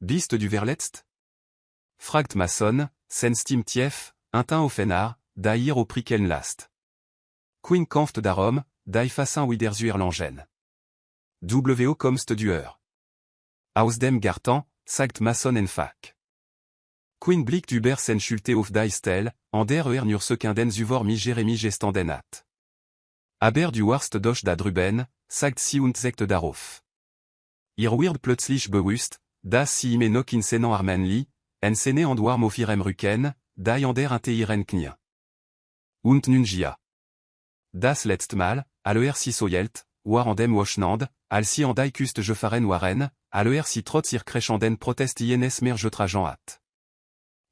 Bist du verletzt? Fragt Mason, sen stim tief, intin offenar, dair au prikeln last. Queen kampft darum, die Fassin wider zu erlangen. W kommst du Aus dem Garten, sagt Mason en fac. Queen blickt über sen schulte auf die Stel, an der nur sekenden zuvor mi Jeremy gestanden hat. Aber du warst doch da drüben, sagt sie und sagt darauf. Ihr wird plötzlich bewusst, dass sie ime noch in senan armen en sene and warm auf ihrem Rücken, die an der inteiren Knie. Und nungia. Das letzte Mal, al si soyelt, war an dem Wochnand, al si an die Küste je faren waren, al si trotz ihr crescenden protest jenes mer je trajan hat.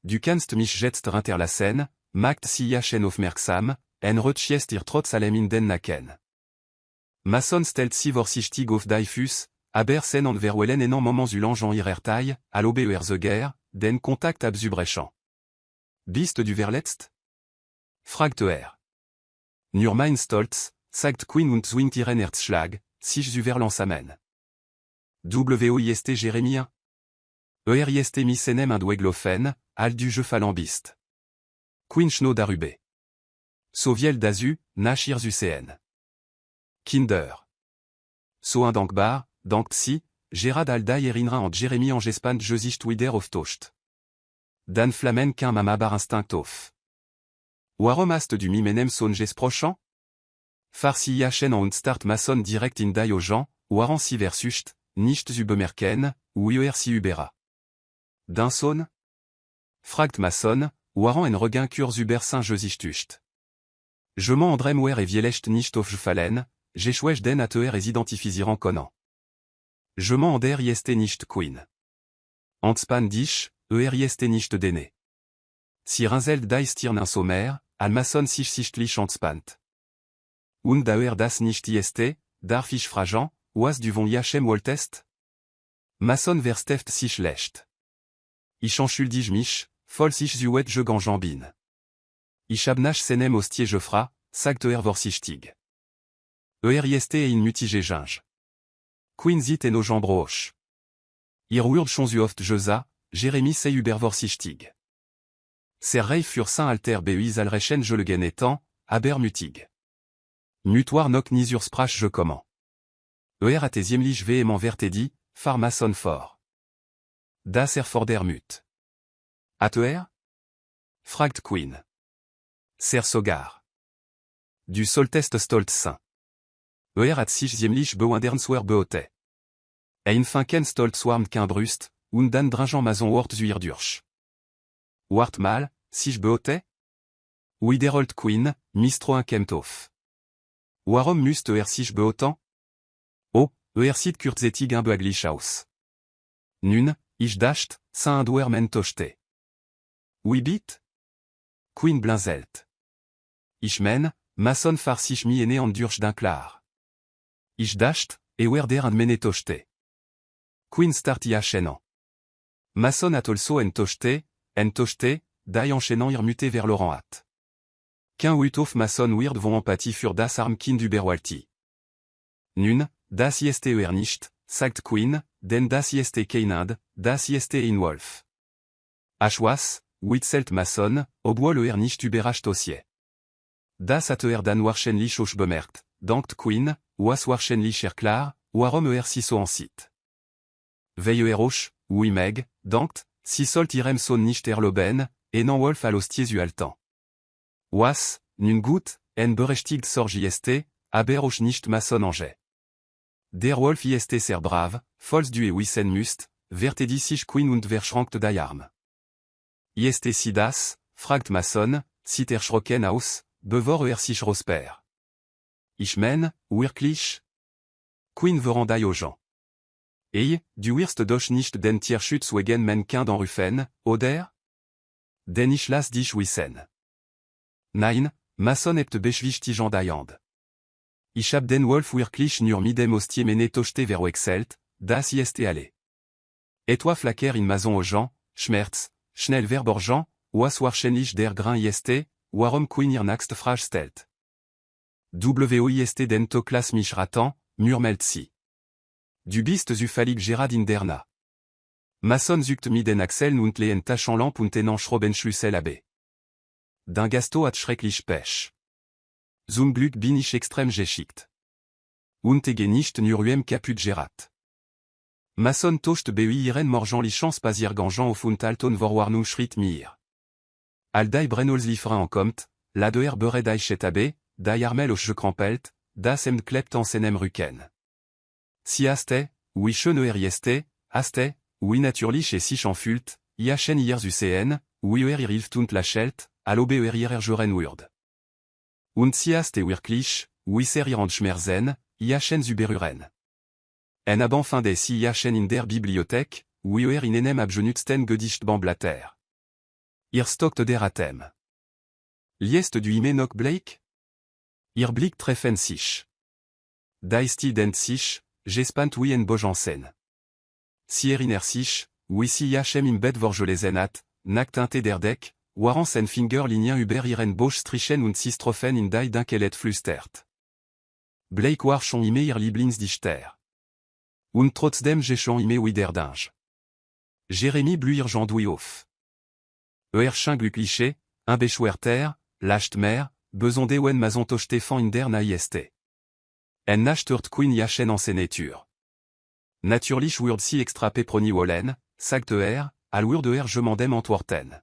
Du kannst mich jetzt hinterlassen, macht si jachen aufmerksam, en rutschest ihr trotz allem in den Nacken. Mason stelt si vorsichtig auf die Fuß, aber sen an verwellen enan moments ulange en ihrer Taille, al ober the guerre, den Kontakt abzubrechen. Bist du verletzt? Fragt Nur mein Stolz, sagt Queen und zwingt ihren Herzschlag, sich über Lansamen. WOIST Jérémie 1. ERIST Missenem un Dweglofen, al du jeu falambiste. Queen Schno Darubé. Soviel Dazu, Nachir UCN. Kinder. So un Dankbar, Danktsi, Gerard Alday Erinra en Jérémie en Gespant Jesicht Wider of Tocht. Dan Flamen qu'un Mamabar Instinct of. Waromast du Mimenem Son Gesprochant? Farsi Yachen en Start Mason direct in Dai aux gens, Waran si versucht, nicht Zubemerken, ou si Ubera. D'un son? Fragt Mason, Waran en Regain Cur Zuber Saint Jesichtucht. Je m'en andrem wer et vielecht nicht of Fallen, j'échouèche den ater et identifisiran Conan. Je m'en ander yeste nicht Queen. Antspan dich, yeste nicht dene. Si Rinzeld daistirn un sommer, al Mason sich sichtlich Antspant. Und daer das nicht yeste, dar fisch fragant, was du von Yachem Woltest? Mason versteft sich lecht. Ich enschuldige mich, voll sich zuet je ganjambin. Ich abnach senem hostier je fra, sagt vorsichtig. Yeste et in mutige ginge. Queen zit en o jambroch. Urd chonzuoft jeza, Jérémie sei vorsichtig. Ser rei fur saint alter beis alrechen je le gen étant, aber mutig. Mutoir nok nisur sprach je comment. Atesiemlich véhément vertedi, far Mason fort. Das forder mut. Ater? Fragt Queen. Ser sogar. Du soltest stolt saint. At sich ziemlich bewandernswer beote. Ein finken stolt swarmt qu'un brust, und dan dringeant mazon wort zuir durch. Wart mal, sich beote? Widerolt Queen, mistro un kemtof. Warum must sich beotan? Oh, sit kurzetig un beaglich aus. Nun, ich dacht, saint doer men tochte. Bit? Queen blinzelt. Ich men, Mason far sich mi ene an durch d'un klar. Ich dacht, werder un mene tochte. Queen start yachenan. Mason atolso en tochte, dai enchaînant muté vers Laurent hat. Qu'un utof Mason weird von empathie fur das arm kind überwalti. Nun, das yeste nicht, sagt Queen, den das yeste keinad, das yeste in wolf. Achwas, witzelt Mason, obwohl nicht überrascht ossier. Das ater dan warschenlich och bemerkt, dankt Queen, was warschenlich klar, warum siso en sit. Veille och, oui meg, dankt, si solt irem son nicht loben, non wolf al hostiers altan. Was, nun gut, en berechtigt sorgi este, aber och nicht Mason ange. Der wolf ist ser brave, fols du wissen must, vertedi sich Queen und verschrankt d'ayarm. Ieste sidas, fragt Mason, sit schrocken aus, bevor sich rosper. Ich men, wirklich? Queen verandai aux gens. Ei, du wirst doch nicht den Tierschutz wegen men kind en rufen, oder? Den ich las dich wissen. Nein, Mason hebt beschwichtig en dayand. Ich hab den Wolf wirklich nur midem hostier mene tochte ver wexelt, das ist alle. Et toi flacker in Mason aux gens, Schmerz, schnell verborgent, was warschenlich der grain yeste, warum Queen ihr naxt frage stelt. WOIST den toklas mich ratan, murmelt si. Du bist zufalig Gerard in derna. Mason zukt mi den Axel nunt lehen tachant lamp und tenant schrobenschlüssel abe. D'un gasto hat schrecklich pech. Zum Glück bin ich extrem geschickt. Und ege nicht nur kaput Gerard. Mason tocht iren morgen lichans pasir ganjan auf und alton vorwarnu schritt mir. Aldai brenols liefra en kommt, la de beredai chetabe, dai armel och je krampelt, das klept en senem ruken. Si aste, oui chene yeste, aste, oui naturlich et sich enfult, iachen hier UCN, oui ilftunt la schelt, alobe joren wurd. Und si aste wirklich, oui serirand schmerzen, iachen zuberuren. En aban fin des si iachen in der Bibliothek, oui in enem abgenutsten gedicht bamblater. Ir stockt der atem. Liest du Imenok Blake? Ir blick treffen sich. Daisti dent sich, j'espant oui en bojansen. Si eriner sich, oui si yachem im bed vorjelezenat, nakt inte derdek, warans en finger linien über iren bosch strichen und sistrophen in dai d'un kelet flustert. Blake war schon immer ihr Lieblingsdichter. Und trotzdem j'ai schon immer wieder Dinge. Jérémy Bluir Jean Douyouf. Ching Cliché, un Beschwerter, Lacht mer, Besonde wen Mazonto Stefan in der Naiste. En Nachturt Queen Yachen en Senature. Naturlich Wurd si extrapé Proni Wollen, Sagt al Wurd je m'endem Antworten.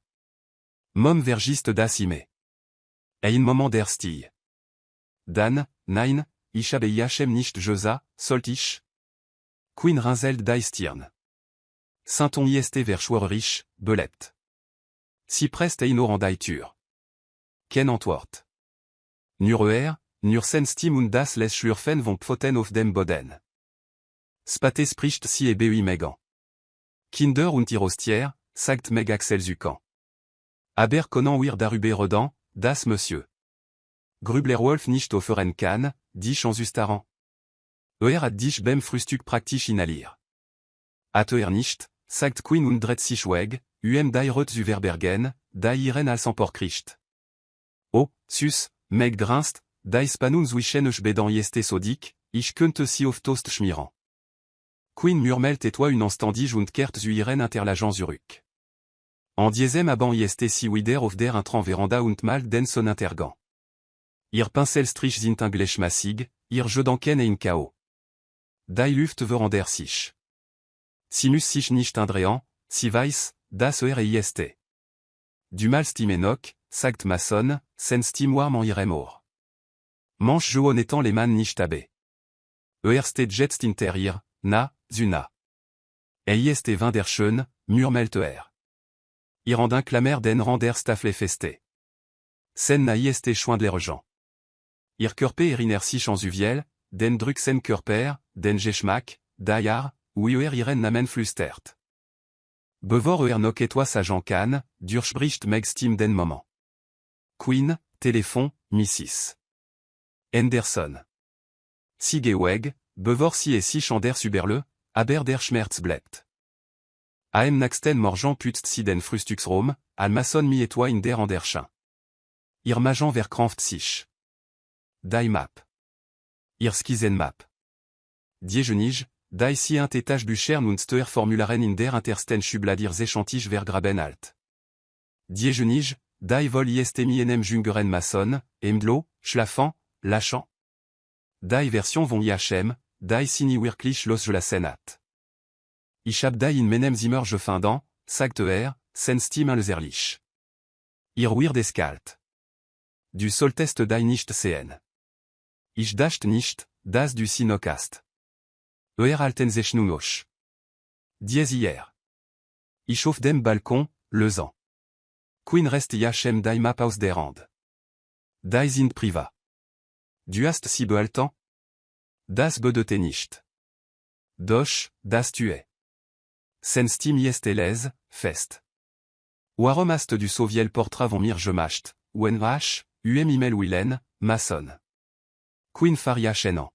Mom Vergiste d'Assimé. Ein Moment der Stille. Dan, Nein, ich habe Yachem nicht Josa, Soltisch. Queen Rinzeld d'Aistirn. Saint-On ist Verschwörerisch, Belebt. Cyprest Einorand d'Aitur. Ken Antwort. Nurer, Nursen Stim und das les Schlürfen von Pfoten auf dem Boden. Spate spricht si et Bui Megan. Kinder und Tirostier, Sagt Meg Axel Zucan. Aber Conan wir darüber Redan, das Monsieur. Grüblerwolf nicht offeren kann, dich en Zustaran. Hat dich bem Frühstück praktisch inalir. Nicht, Sagt Queen und Dret sich weg, die Rot zu Verbergen, die Iren als Christ. Oh, sus, Meg grinst, die Spanun zwischen euch bedan jeste sodik, ich könnte si auf Toast schmieren. Queen murmelt et toi une instandige und kehrt zu Iren interlagen zurück. En diesem aban jeste si wider auf der intran veranda und mal den son intergan. Ihr Pinselstrich sind Englisch massig, ihr Jodanken et in K.O. Die Luft verander sich. Simus sich nicht andrean, si weiß, das ist. Du mal stimenok, Sagt Mason, sen stim warm en iremor. Manche joon étant les man nicht abe. Erste jetst interior, na, zuna. Ist Winderschön, murmelt Irandin clamer den rander staffle feste. Sen na ist Schwindlergent. Ir Körpe eriner sich en Zuviel, den Drucksen Körper, den Geschmack, Dayar, ou Iren namen flustert. Bevor nok et toi sajan can, Durchbricht meg stim den moment. Queen, Téléphone, Mrs. Henderson. Sigeweg, Bevor si et si chander Suberle, aber der Schmerz bleibt. Am Naxten Morgan putzt si den Frühstücksraum, al Mason mi et toi in der Anderschen. Ir Majan verkrampft sich. Die Map. Ir Skizen Map. Die Genige, die si un Tétage Buchern und Steuer Formularen in der Intersten Schubladir Zechantige Vergraben alt. Die Genige, die vol istemi enem Jungeren Mason, Emdlo, Schlafan, Lachant. Die Version von Yachem, die sini wirklich los la Senat. Ich hab die in menem Zimmer je findan, Sagt sen stim le zerlich. Ir weird eskalt. Du solltest die nicht sehen. Ich dacht nicht, das du sinokast. Alten Zechnungoch. Dies hier. Ich auf dem Balkon, lezan. Queen rest Yachem die Map aus der Hand. Die sind privat. Du hast si behaltan? Das bedeutet nicht. Doch, das tue. Sen stim jest les, fest. Warum hast du Soviel portrait von mir gemacht, wen rasch, email willen, Mason. Queen faria chenan.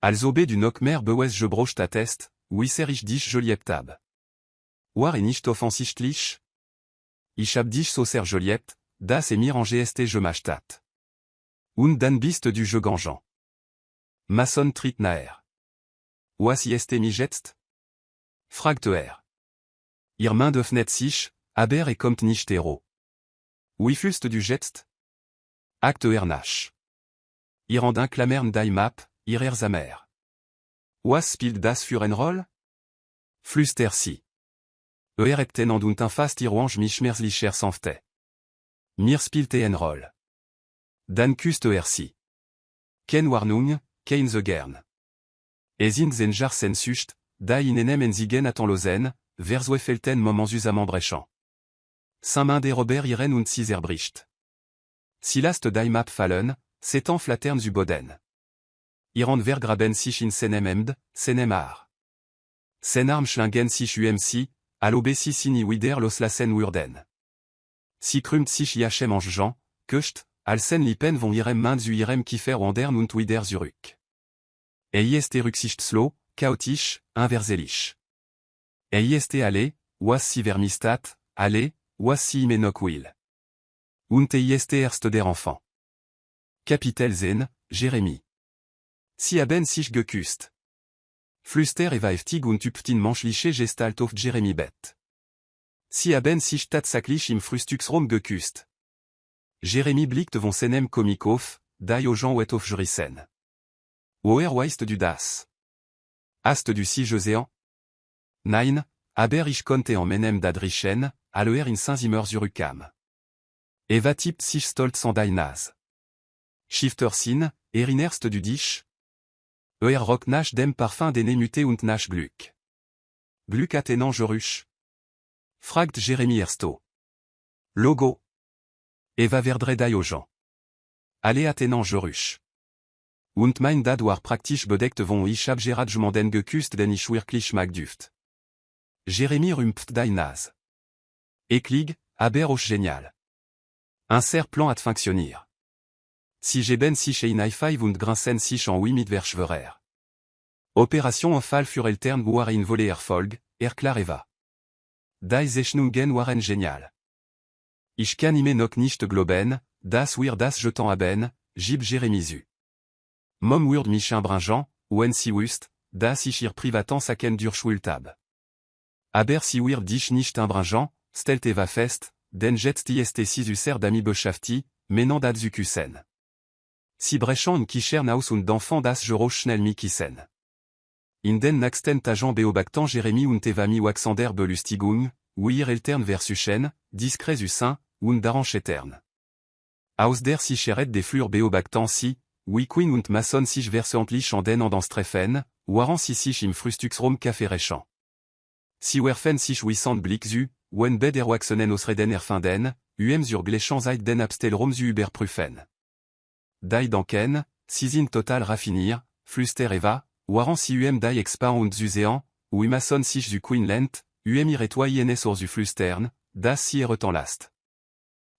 Also du nok mer bewes je broch ta test, wisser ich dich jolieptab. War nicht offensichtlich? Ich hab dich so sehr joliept, das mir en gst je machtat. Und dann bist du je gangeant. Mason tritt naer. Was ist mi jetzt? Fragt Ihr main öffnet sich, aber kommt nicht hero. Wie fühlst du jetzt? Acte nach. Irandin clamern die Map, ihrer Samer. Was spielt das für ein Roll? Flüster si. Ebten und un fast iroange mich merzlicher sanfte. Mir spielte ein Roll. Dan kust si. Ken Warnung, kein the gern. In zen jar sen sucht, die in enem en zigen atan lozen, verzwefelten moments usamment brechant. Saint-Main des Robert Iren und Ciserbricht. Si last die Map fallen, s'étant flattern zu Boden. Irand vergraben sich in senem Emd, senem Ar. Sen arm schlingen sich UMC, alobe si sini wider los lassen wurden. Si krümt sich Yachem en Jean, köcht, alsen lipen von Irem main zu Irem kiefer wandern und wider zurück. Ist rücksicht slow, chaotisch, inverselig. Ist alle, was si vermistat, alle, was si imenok will. Und ist erst der enfant. Capitel Zen, Jérémy. Si haben sich geküsst. Flüster Eva heftig und übten menschliche Gestalt auf Jeremy Bett. Si haben sich tatsächlich im Frühstücksraum geküsst. Jeremy blickt von seinem Komik auf, die Augen wet auf Jurissen. Woher weißt du das? Hast du sie gesehen? Nein, aber ich konnte en meinem dadrichen, aller in Saint-Zimmer zurückkam. Eva tippt sich stolz an die Nase. Schifter Sinn, erinnerst du dich? Rock nach dem Parfum des Muté und nach Glück. Glück attenant Geruch? Fragt Jeremy ersto. Logo. Eva verdre die Augen. Alle attenant Geruch. Und mein Dad war praktisch bedeckt von ich hab Gerard jemanden geküsst den ich wirklich mag düft. Jeremy rümpft die Nase. Eklig, aber auch genial. Un serre plan at fonctionnier. Si geben sich ein High-Five und grinsen sich en oui mit Verschwörer. Opération en Fall für Eltern war ein voller Erfolg, klar Eva. Die Zeichnungen waren genial. Ich kann ime noch nicht glauben, das wir das jetan haben, gib Jeremy zu. Mom wird mich bringeant, wenn sie wüsst, dass ich ihr privaten Sachen durchschult hab. Aber sie wird dich nicht bringeant, stellt Eva fest, denn jetzt ist sie süßer damit beschäftigt, menant dat zu küssen. Sie brechen in Kichernhaus und d'enfant das Geruch schnell mi kissen. In den nächsten Tagen beobachten Jeremy und Eva mi Waxander Belustigung, wir Eltern versuchen, discret zu sein, und daran Aus der Sicherheit des Flur beobachten sie, wie Queen und Mason sich versöhnlich an den Andans treffen, waren sie sich im Frühstücksraum Café rächen. Sie werfen sich wissend Blick zu, wenn bed erwachsenen ausreden erfinden, zur Gleichen Zeit den Abstellraum zu überprüfen. Die Danken, sie sind total raffiniert, flüster Eva, waren sie die Expan und zu sehen, wie Mason sich zu Queen lent, ihre Toyene sur zu flüstern, das sie retan last.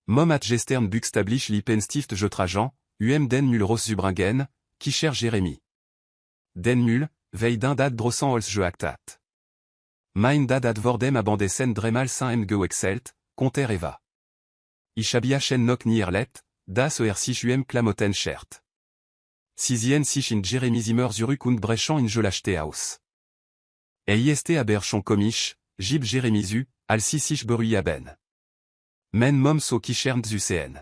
Mom at gestern buxtablich Lippenstift Jotrajan, den Mul Ross zu bringen, qui cher Jeremy. Den Mul, vei d'un dad drossen als geactat. Mein dad ad vordem abandesen dremal saint gewechselt, conter Eva. Ich habiachen nok ni erlet, das sich klamoten schert. Sizien sich in Jeremy Zimmer zurück und brechen in gelachete aus. Ist aber schon komisch, gib Jeremy zu, als sie sich beruhigen. Men mom so kichernt zu sehen.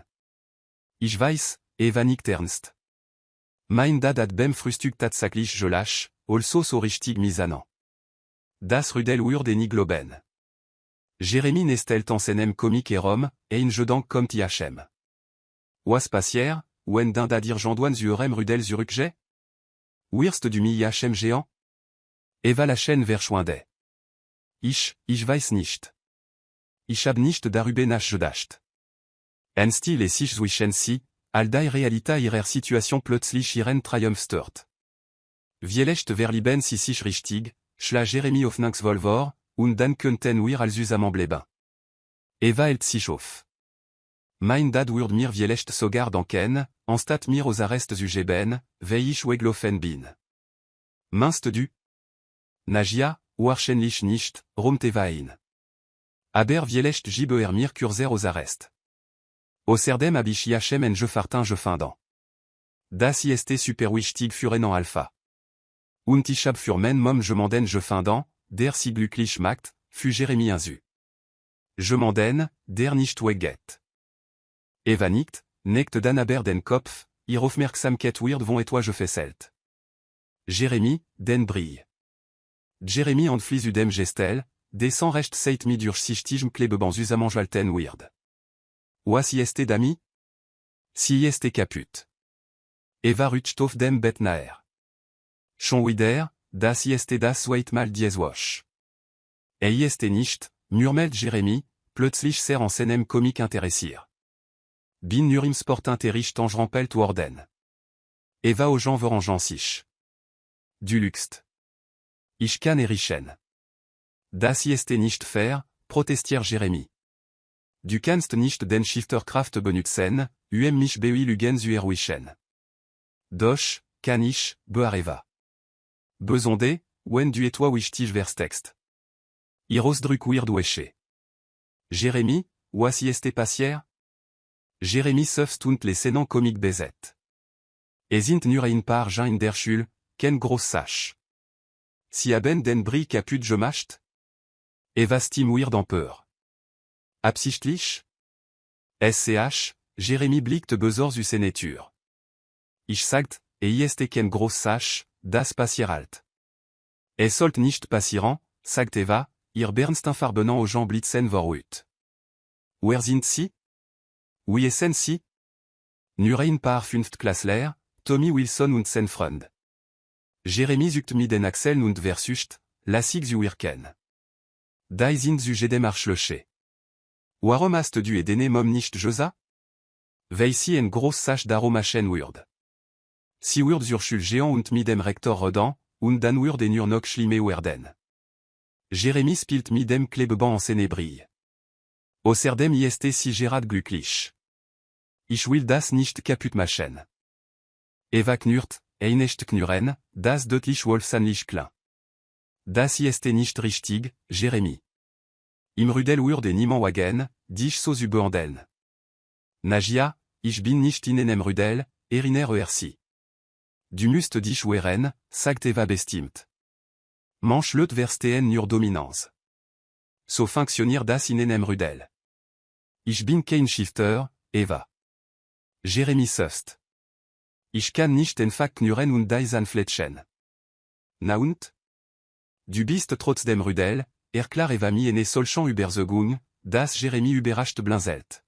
Ich weiß, Eva nickt ernst. Mein dad hat beim Frühstück tatsächlich gelach, also so richtig misanan. Das Rudel wird nie globen. Jeremy nestelt en seinem Komik Rom, ein Gedank kommt Hm. Was passiert, wenn d'un dad irgendoine zu Rudel zurückge? Wirst du mi géant? Eva lachen verschwinde. Ich weiß nicht. Ich hab nicht darüber nachgedacht. En Stil es sich zwischen sie, all die Realita ihrer Situation plötzlich ihren Triumph stört. Vielleicht verlieben sie sich richtig, schla Jeremy auf Volvor, und dann könnten wir all zusammen bleiben. Eva hält sich auf. Mein Dad wird mir vielleicht sogar danken, anstatt mir aux Arrest zu geben, weil ich weggelaufen bin. Meinst du? Nagia, wahrscheinlich nicht, rumt Eva ein. Aber vielleicht gebe mir Kurser aux Arrest. Außerdem hab ich en gefunden. Das ist super wichtig für einen Alpha. Und ich hab für mein Mom jemanden gefunden, der sie glücklich macht, für Jeremy zu. Jemanden, der nicht weggeht. Eva nickt, neckt dann aber den Kopf, ihr Aufmerksamkeit wird von etwas gefesselt. Jeremy, den brille. Jeremy entfließt zu dem Gestel, descend recht seit mi durchsichtigem Klebeband zusammen halten wird. Was ist dami? Si ist kaput. Eva rutscht auf dem Bett naher. Schon wieder, das ist das weit mal dies wasch. Ist nicht, murmelt Jeremy, plötzlich sehr en seinem Komik interessiert. Bin nur im Sport interessiert rampelt worden. Eva Augen verangeant sich. Du lügst. Ich kann richen. Das ist nicht fair, protestiert Jeremy. Du kannst nicht den Shifterkraft benutzen, mich beilügen zu erwischen. Doch, kann ich, Eva. Besonde, wenn du etwa wichtig verstext. Ausdruck wird wesche. Jeremy, was ist passiert? Jeremy seufzt und les Szenen Komik bezet. Es sind nur ein paar Gens in der Schule, ken groß Sach. Si haben den Brick kaput gemacht? Was Tim weird en peur. Absichtlich? SCH, Jérémy blickt besors u Senatur. Ich sagt, ist ken groß Sach, das passieralt. Sollt nicht passieren, sagt Eva, ihr Bernsteinfarbenant aux gens blitzen vorut. Wer sind sie? Wie sind sie? Nur ein paar Fünftklässler, Tommy Wilson und sein Freund. Jérémy zuckt mit den Achseln und versucht, lassig zu wirken. Die sind zu jedem Arschlöche. Warum hast du den Mom nicht gesagt? Weil sie ein groß Sach darum machen wird. Sie wird zur Schule géant und mit dem Rektor reden, und dann wird nur noch schlimmer werden. Jérémy spielt mit dem Klebeband en Senebrille. Außerdem ist si Gerard glücklich. Ich will das nicht kaputt machen. Eva knurrt, nicht knurren, das deutlich wolfsanlich klein. Das ist nicht richtig, Jérémy. Im Rudel wird niemand wagen, dich so zu behandeln. Nagia, ich bin nicht in einem Rudel, eriner ersi. Du musst dich wehren, sagt Eva bestimmt. Manche Leute verstehen nur Dominanz. So funktioniert das in einem Rudel. Ich bin kein Shifter, Eva. Jérémy seufzt. Ich kann nicht einfach knurren und dich anfletschen. Na und? Du bist trotzdem Rudel, erklar Eva mir eine solchen Überzeugung, dass Jérémy überrascht blinzelt.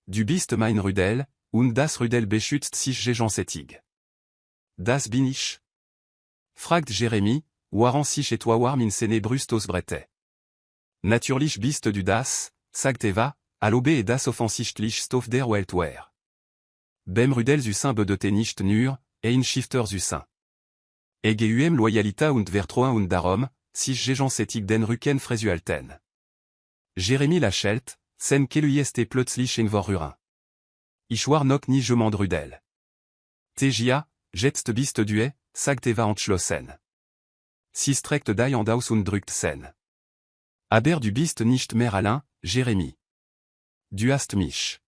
Du bist mein Rudel, und das Rudel beschützt sich gegenseitig. Das bin ich? Fragt Jérémy, waren sich etwa warm in seine Brust ausbreite. Natürlich bist du das, sagt Eva, allobe das offensichtlich Stoff der Welt war. Bem Rudel zu sein bedeutet nicht nur, ein Shifter zu sein. Egum Loyalita und Vertroin und darum, sich gegenseitig den Rücken fresualten. Jérémy lächelt, sen kelui est plötzlich vorrühren. Ich war noch nie jemand Rudel. Tegia, jetzt bist du, sagt Eva entschlossen. Sie streckt die Hand aus und drückt sen. Aber du bist nicht mehr allein, Jérémy. Du hast mich.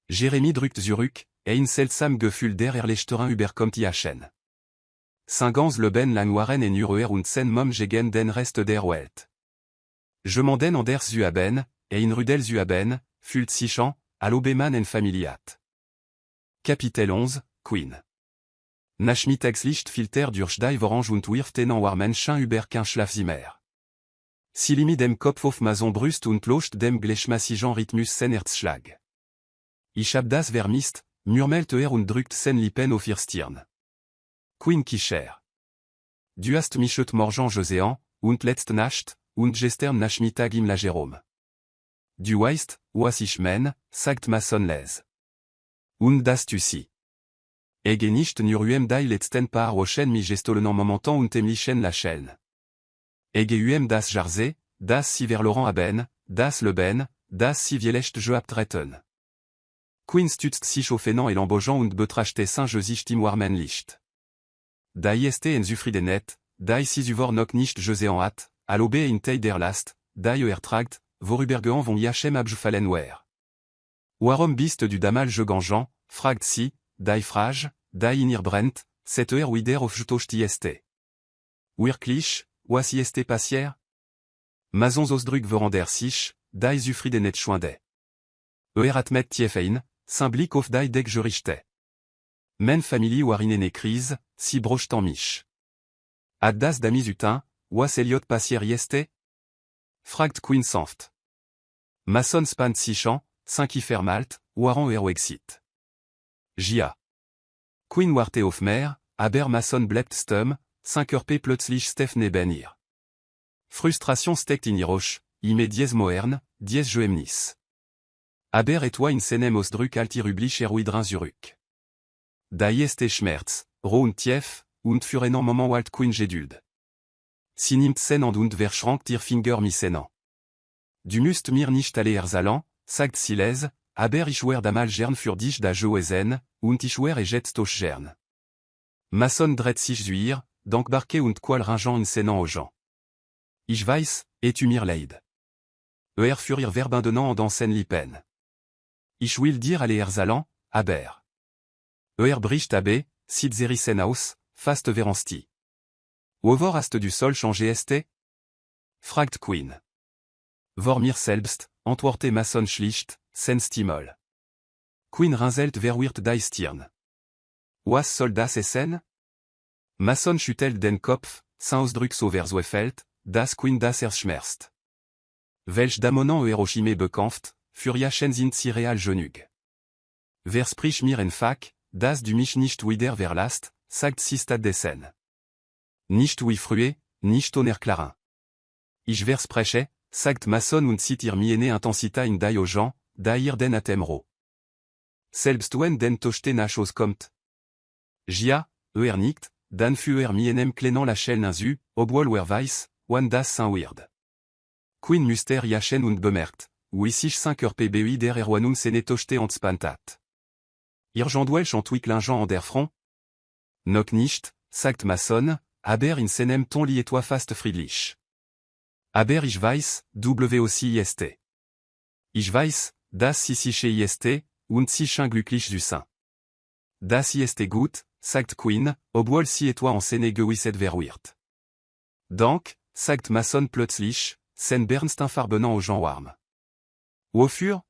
Jérémy drückt zurück, ein seltsam Gefühl der Erleichterung überkommt ihn. Singans leben lang waren en nur und sen mom gegen den Rest der Welt. Je m'en anders zu haben, ein Rudel zu haben, fühlt sich an, allobeman en familiat. Kapitel 11, Queen. Nachmittagslicht filter durch die Orange und wirft en war Menschen über kein Schlafzimmer. Silimi dem Kopf auf Mason Brust und locht dem gleichmäßigen Rhythmus sen Herzschlag. Ich hab das vermisst, murmelt und drückt sen Lippen auf ihr Stirn. Queen Kischer. Du hast mich heute Morgen gesehen, und letzte Nacht, und gestern Nachmittag im Lagerum. Du weißt, was ich mein, sagt Mason les. Und das tu si. Ege nicht nur die letzten paar Wochen mi gestohlenen Momenten und emlichen Lachen. Ege das Jarze, das si verloren haben, das leben, das si vielleicht gehabt retten. Queen stützt sich auf et l'embogeant und betrachte Saint-Josich im warmen Licht. Die ist en zufriedenet, die si zuvor noch nicht gesehen hat, allobe in tei der Last, die ertragt, vorübergehend von jachem abgefallen war. Warum bist du damal gegangen, fragt sie, die Frage, die in ihr brennt, cette wieder auf jutosti este. Wirklich, was ist passiert? Mazons ausdrück verander sich, die zufriedenet schwinde. Atmet tiefein, Blick auf die deg gerichte. Men Familie war in eine Krise, si brochtant mich. Ad das d'amis utin, was Elliot passier yeste? Fragt Queen sanft. Mason span sichant, qui malt, waran exit. Jia. Queen warte auf mer, aber Mason blebt stum, p plötzlich Steph neben ihr. Frustration steckt in iroch, ime dies moern, dies joemnis. Aber etwa in seinem Ausdruck altirüblich erwidern zurück. Die ist Schmerz, roh und tief, und für einen Moment walt Queen geduld. Sie nimmt sen an und verschränkt ihr Finger missenan. Du musst mir nicht alle erzählen, sagt sie les, aber ich werde einmal gern für dich da joesen, und ich werde jetzt auch gern. Mason dreht sich zu ihr, dankbarke und qualringent in seinen Augen. Ich weiß, et tu mir leid. Für ihr verbindenen an dans sen Lippen. Ich will dir alle erzählen, aber. Bricht AB, Sid Zerisenhaus, Fast Veransti. Over hast du sol changé st? Fragt Queen. Vor mir selbst, antworte Mason schlicht, sen Stimol. Queen Rinzelt verwirt die Stirn. Was soll das essen? Mason schüttelt den Kopf, sans Ausdruck so verzweifelt, das Queen das schmerzt. Welch damonan Hiroshime bekämpft, Furiachen sind sie real genug. Wer sprich mir en Fak, das du mich nicht wieder verlasst, sagt sie statt dessen. Nicht wie früher, nicht onerklarin. Ich verspreche, sagt Mason und zieht ihr miene intensita in die Augen, da ihr den Atemro. Selbst wenn den Tochte nach Hause kommt. Jia, nicht, dann für mienem klenan la Schellen insu, obwohl weiß, wann das sein wird. Queen Muster jachen und bemerkt, wie sich 5 pbi der Erwanung sene Tochte entspantat. Irgendwell chantwicklingeant an der Front? Noch nicht, sagt Mason, aber in seinem ton lietois fast friedlich. Aber ich weiß, WOCIST. Ich weiß, dass sie sich ist, und sich glücklich zu sein. Das ist gut, sagt Queen, obwohl sie etwa en sene gewisset verwirrt. Donc, sagt Mason plötzlich, sen Bernstein farbenen aux gens warm. Wofür?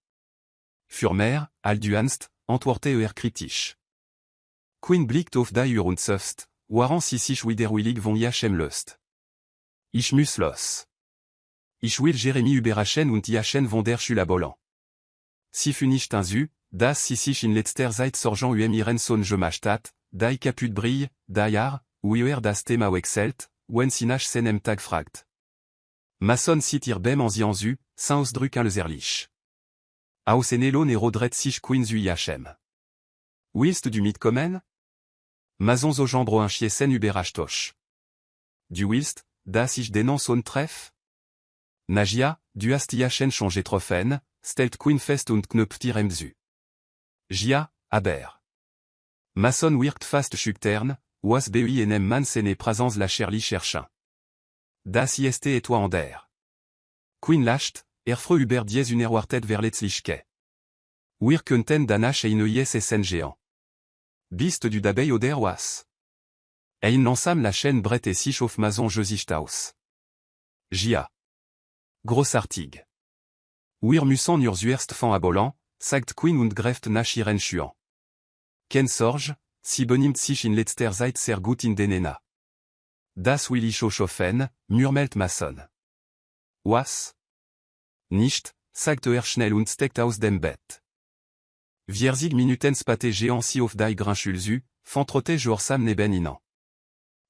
Für mehr, all du Angst, antworte kritisch. Queen blickt auf die Uhr und seufzt, waren sie sich widerwillig von ihrem Lust. Ich muss los. Ich will Jeremy überraschen und ihren von der Schule abholen. Si für nicht insu, dass sie sich in letzter Zeit sorgen ihren Sohn gemachtet, die kaput brille, die Jahr, wie das Thema wechselt, wenn sie nach seinem Tag fragt. Mason sieht ihr beim ansienzu, sans Ausdruck löserlich. Aus enelo ne rodret sich Queen zu ihrem. Willst du mitkommen? Mason so jambro un chiesen überrascht. Du willst, dass ich den Sohn treff? Nagia, du hast ihren changé trophäen, stellt Queen fest und knöpft ihrem zu. Jia, aber. Mason wirkt fast schüchtern, was bei einem Mann seine Präsenz la Shirley cherchen. Das ist etwa an der. Queen lacht, froh über dies unerwartet verletzlichkeit. Wir könnten danach ein neues Essen géant. Bist du dabei oder was? Ein langsam la chaîne brett et sich auf Mason Gesicht aus. Jia. Großartig. Wir müssen nur zuerst von abholen, sagt Queen und greift nach ihren Schuhen. Ken Sorge, sie benimmt sich in letzter Zeit sehr gut in den Das will ich auch schaffen, murmelt Mason. Was? Nicht, sagt schnell und steckt aus dem Bett. 20 Minuten spate géant si auf die Grinchulzu, fantrotte joursam neben ihnen.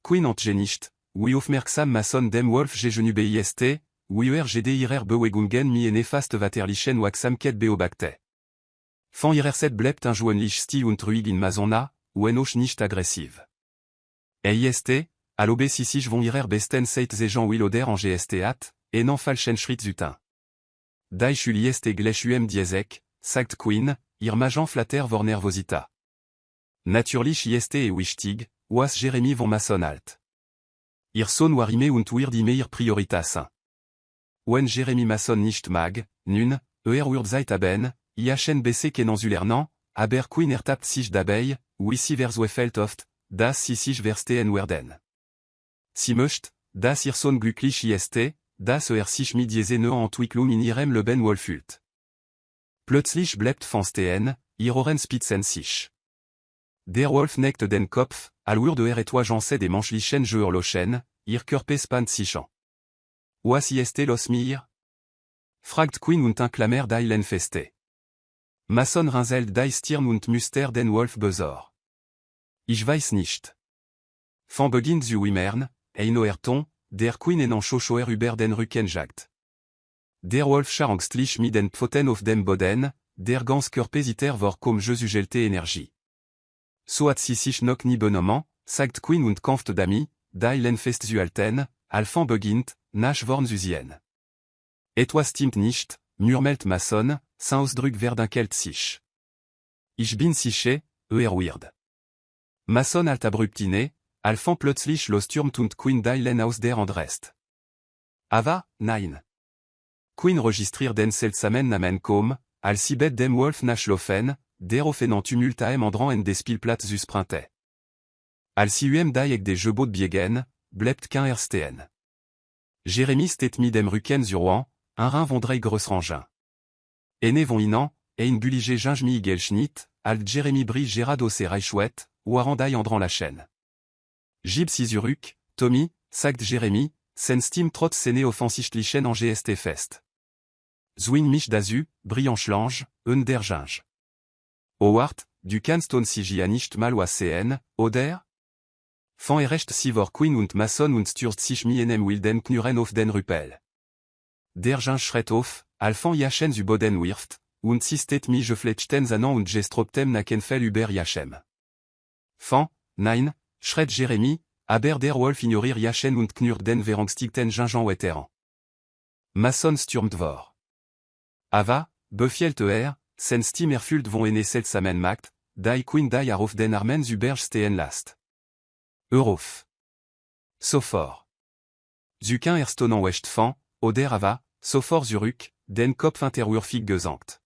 Queen nicht, wie aufmerksam Mason dem Wolf gejenu bist, wie gd ihrer Bewegungen mi nefast waterlichen waxam ket beobacte. Van ihrer set bleibt ein jouenlich stil und ruhig in Masona, wenn auch nicht aggressiv. Ist, allobe si sich von ihrer besten seit Jean will oder en gst hat, en falschen Schritt zutin. Die Schuli ist gleich diesek, sagt Queen, ihr Magen flatter vor nervosita. Natürlich ist wichtig, was Jeremy von Mason alt. Ihr Sohn warime und wird die mehr Prioritas. Wenn Jeremy Mason nicht mag, nun, wird Zeit haben, ihren BC kennenzulernen, aber Queen ertappt sich dabei, wie sie verzweifelt oft, dass sie sich verstehen werden. Sie möcht, dass ihr Sohn glücklich ist, dass sich mit diesen neuen Entwicklung in ihrem Leben wohlfühlt. Plötzlich bleibt von stehen, ihr Ohren spitzen sich. Der Wolf neckt den Kopf, allure de etwa Janse des menschlichen Geurlochen, ihr Körper spannt sich an. Was ist los mir? Fragt Queen und ein Klammer d'Eilen feste. Mason Rinzelt die Stirn und Muster den Wolf besor. Ich weiß nicht. Van Beginn zu wimmern, Ton, der Queen en Schochoer über den Rücken jagt. Der Wolf charangstlich mit den Pfoten auf dem Boden, der ganz Körper ziter vor comme je sugelte Energie. So hat sie sich noch nie benommen, sagt Queen und kämpft d'ami, d'Eilen fest zu halten, Alphan beginnt, nach vorn zu sehen. Etwas stimmt nicht, murmelt Mason, sans Ausdruck verdunkelt sich. Ich bin sicher, weird. Mason halt abrupt inne, Alphan plötzlich lostürmt und Queen d'Eilen aus der Andrest. Ava, nein. Queen registriert den seltsamen Namen comme, als sie bet dem Wolf nach Lofen, der offenant tumultaem andran en des spielplatz sus printe. Al siuem dai ek des jeux de biegen, blept qu'un ersten. Jérémy stet mi dem ruken zu Rouen, un rein vondrei grossrangin. Ene von inan, ein bulige ginge igel schnitt, al Jérémy bri Gérard et reichouette, ou arandai andran la chaîne. Gib Sizuruk, Tommy, sagt Jérémy, sen stim trotz sene offensichtlichen en GST fest. Zwin mich dazu, brillant schlange, der ginge. Howard, du Canstone sigi nicht mal wa CN, oder? Fan erecht sivor Queen und Mason und stürzt sich mi enem wilden knuren auf den Rüppel. Der ginge schret auf, alfan jachen zu Boden wirft, und sistet mi je fletchten zanan und gestroptem nakenfel über jachem. Fan, nein, schret Jérémy, aber der Wolf ignorir jachen und knurrt den verangstigten gingan weteran. Mason stürmt vor. Ava, befielt sen stim erfüllt von ene seltsamen Macht, die Queen die auf den Armen über stehen last. Eurof. Sofort. Zukin erstonan westfan, oder Ava, sofort zurück, den Kopf interurfig gesankt.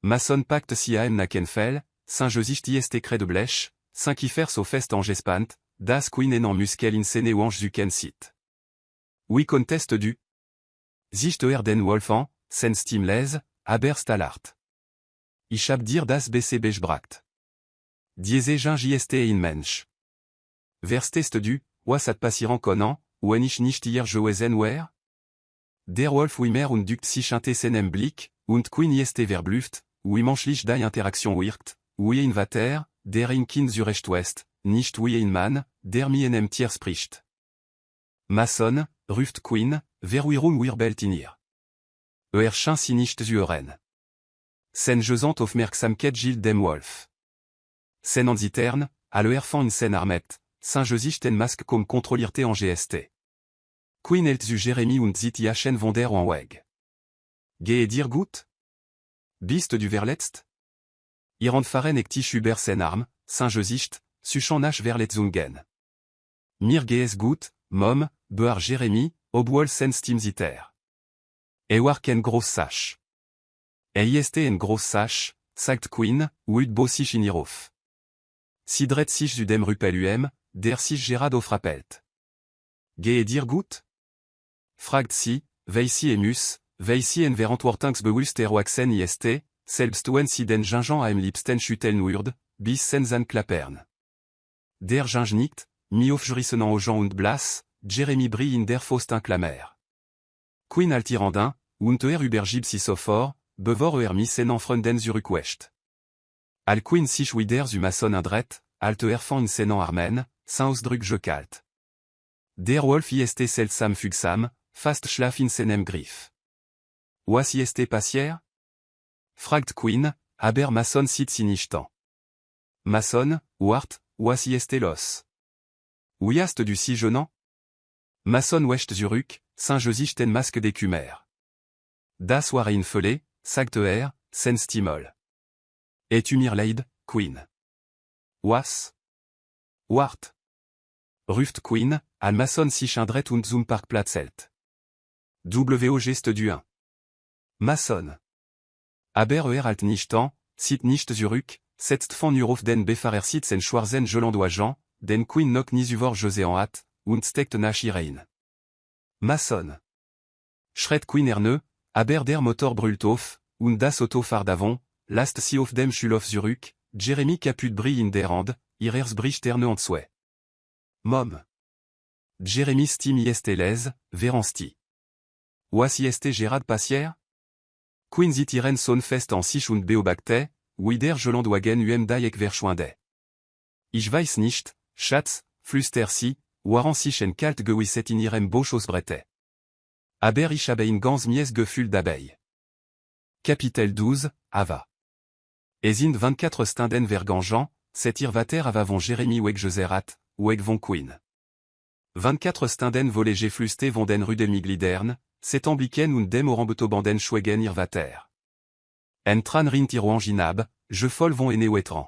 Mason pacte siaem nakenfel, Saint-Josicht ist cré de blech, Saint-Kifers au fest en gespant, das Queen en muskel in sene wange zuken sit. Oui conteste du. Zicht den Wolfan, sen stim les, aber stalart. Ich hab dir das BC bracht. Diese jist in mensch. Verstest du, was at passiran konan, wenn ich nicht hier gewesen wär? Der Wolf wimer und dukt sich ante senem Blick, und Queen ist verbluft, wie manchlich die Interaktion wirkt, wie in Vater, der in Kind zurecht west, nicht wie in Mann, der mi enem Tier spricht. Mason, ruft Queen, veruirum wirbelt in ihr. Schen si nicht zuren. Sen jesant aufmerksamkeit Gilles dem Wolf. Sen anzitern, al fan in sen armet, Saint-Josicht en masque comme controlirte en GST. Queenelt zu Jérémy und zit jachen von der en weg. Ge dir gut? Bist du verletzt? Irand faren ektisch über sen arm, Saint-Josicht, suchan nach verletzungen. Mir gees gut, mom, bear Jérémy, obwohl sen stim ziter. War ken gross sach. Ist en gross sach, sagt Queen, uit bo sich in irof. Sidret sich zu dem Rüppel der sich Gérard frappelt. Ge dir gut? Fragt si, veisi emus, veisi en verantwortings bewust waxen ist, selbst wenn si den gingan am liebsten schütteln würd, bis sen klappern. Der ginge nicht, mi aufjurissonnant aux gens und blas, Jérémy brille in der Faustin clamer. Queen altirandin, und über gib si sofort, bevor mi sen en freunden zurückwest. Al Queen sich wider zu Mason indret, alt fan in senan armen, Saint-Ausdruck je kalt. Der Wolf ist seltsam fugsam, fast schlaf in senem Griff. Was ist passier? Fragt Queen, aber Mason sit si nichtan. Mason, wart, was ist los? Wie hast du si jeunant? Mason wecht zurück, Saint-Josicht en masque d'écumer. Das war in Fele, sagt sen stimol. Et mir leid, Queen. Was? Wart. Ruft Queen, al Mason sich indret und zum Parkplatz hält. W geste du 1. Mason. Aber alt nichtan, sit nicht zurück, setzt von auf den Befarer sitzen schwarzen Jolandoagen, den Queen nok ni uvor José en hat, und steckt nach irein. Mason. Schret Queen erne, aber der Motor brüllt auf, und das Auto fahrt davon, last si auf dem Schulhof zurück, Jérémy caput brille in der Hand, ihres bricht erne en souhait. Mom. Jérémy stim ist les, veransti. Was ist Gérard passier? Queen zit iren son fest en sich und beobacte, wider Jolandwagen daek verschwande. Ich weiß nicht, Schatz, flüster si, waren sich en kalt gewisset in ihrem Bosch ausbrette. Aber ich habe in ganz mies Gefühl dabei. Kapitel 12, Ava. Es in 24 Stunden vergangen, cet irvater Ava von Jérémy weg Geserat, weg von Queen. 24 Stunden vollege fluste von den Rudemiglidern, cet ambliken und dem orambetobanden schwegen irvater. En tran rint iroanginab, je fol von ene wetran.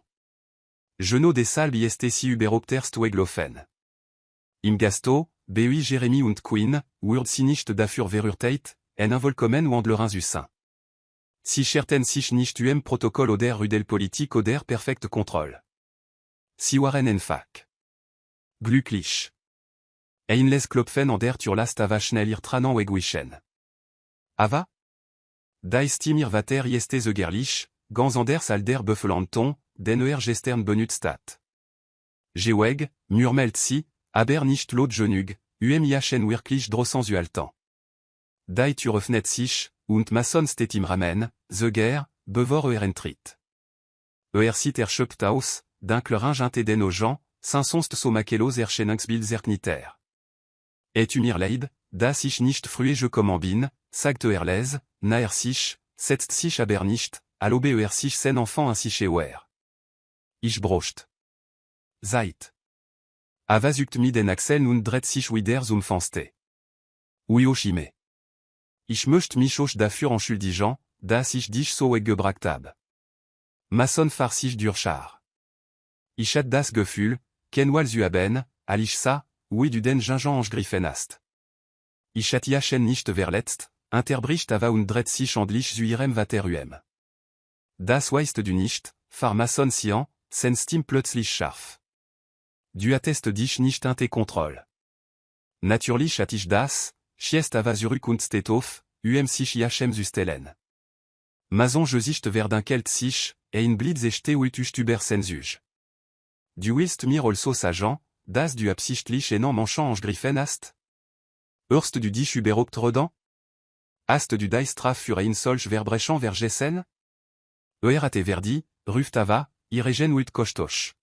Jeno des salbi este si überopterst weglofen. Im Gasto, Bui Jérémy und Queen, wurd si nicht dafür verurteit, en involkomen ou andlerin zu sein. Sicherten sich nicht Protocol oder Rudel Politik oder Perfect Control. Siwaren en Fak. Glücklich. Einles Klopfen an der Turlast ava schnell ihr Tranan wegwischen. Ava? Da Stimir Vater Yeste the Gerlich, ganz anders alder Buffelanton, den Gestern Benutstadt. Geweg, murmelt si, aber nicht lot genug, Chen wirklich drossens Altan. Dai Turefnet sich, und Mason Stetim Ramen, the Ger, Bevor Entrit. Sit Schöptaus, d'Incleringe Inteden aux gens, Sinsonst Somakelos Erschenungsbild Erkniter. Et Umir Leid, das ich nicht frühe je commambin, sagt Erles, na sich, setzt sich aber nicht, allobe sich sen enfant ainsi chez Oer. Ich brocht. Zeit. Avasukt mi den Axel und dret sich wieder fanste. Chime. Ich möcht mich auch dafür entschuldigen, dass ich dich so weggebracht hab. Mason far sich durchar. Ich hat das Gefühl, kenwal zu haben, als sa, oui du den Gingen Griffenast. Ich hat jachen nicht verletzt, interbricht ava und dret sich andlich zu ihrem Vateruem. Das weißt du nicht, far Mason sian, sen stim plötzlich scharf. Du attest dich nicht in te Kontroll. Natürlich hat ich das, schiest ava zurück und steht auf, sich jachem zustellen. Mason gesicht werden kelt sich, ein blitz echte uitust über sensuge. Du willst mir also sagen, dass du absichtlich en manchant Griffen hast? Hörst du dich überhaupt reden? Hast du die Strafe für ein solch Verbrechen vergessen? Hat verdi, ruft ava, iregen uit kostoch.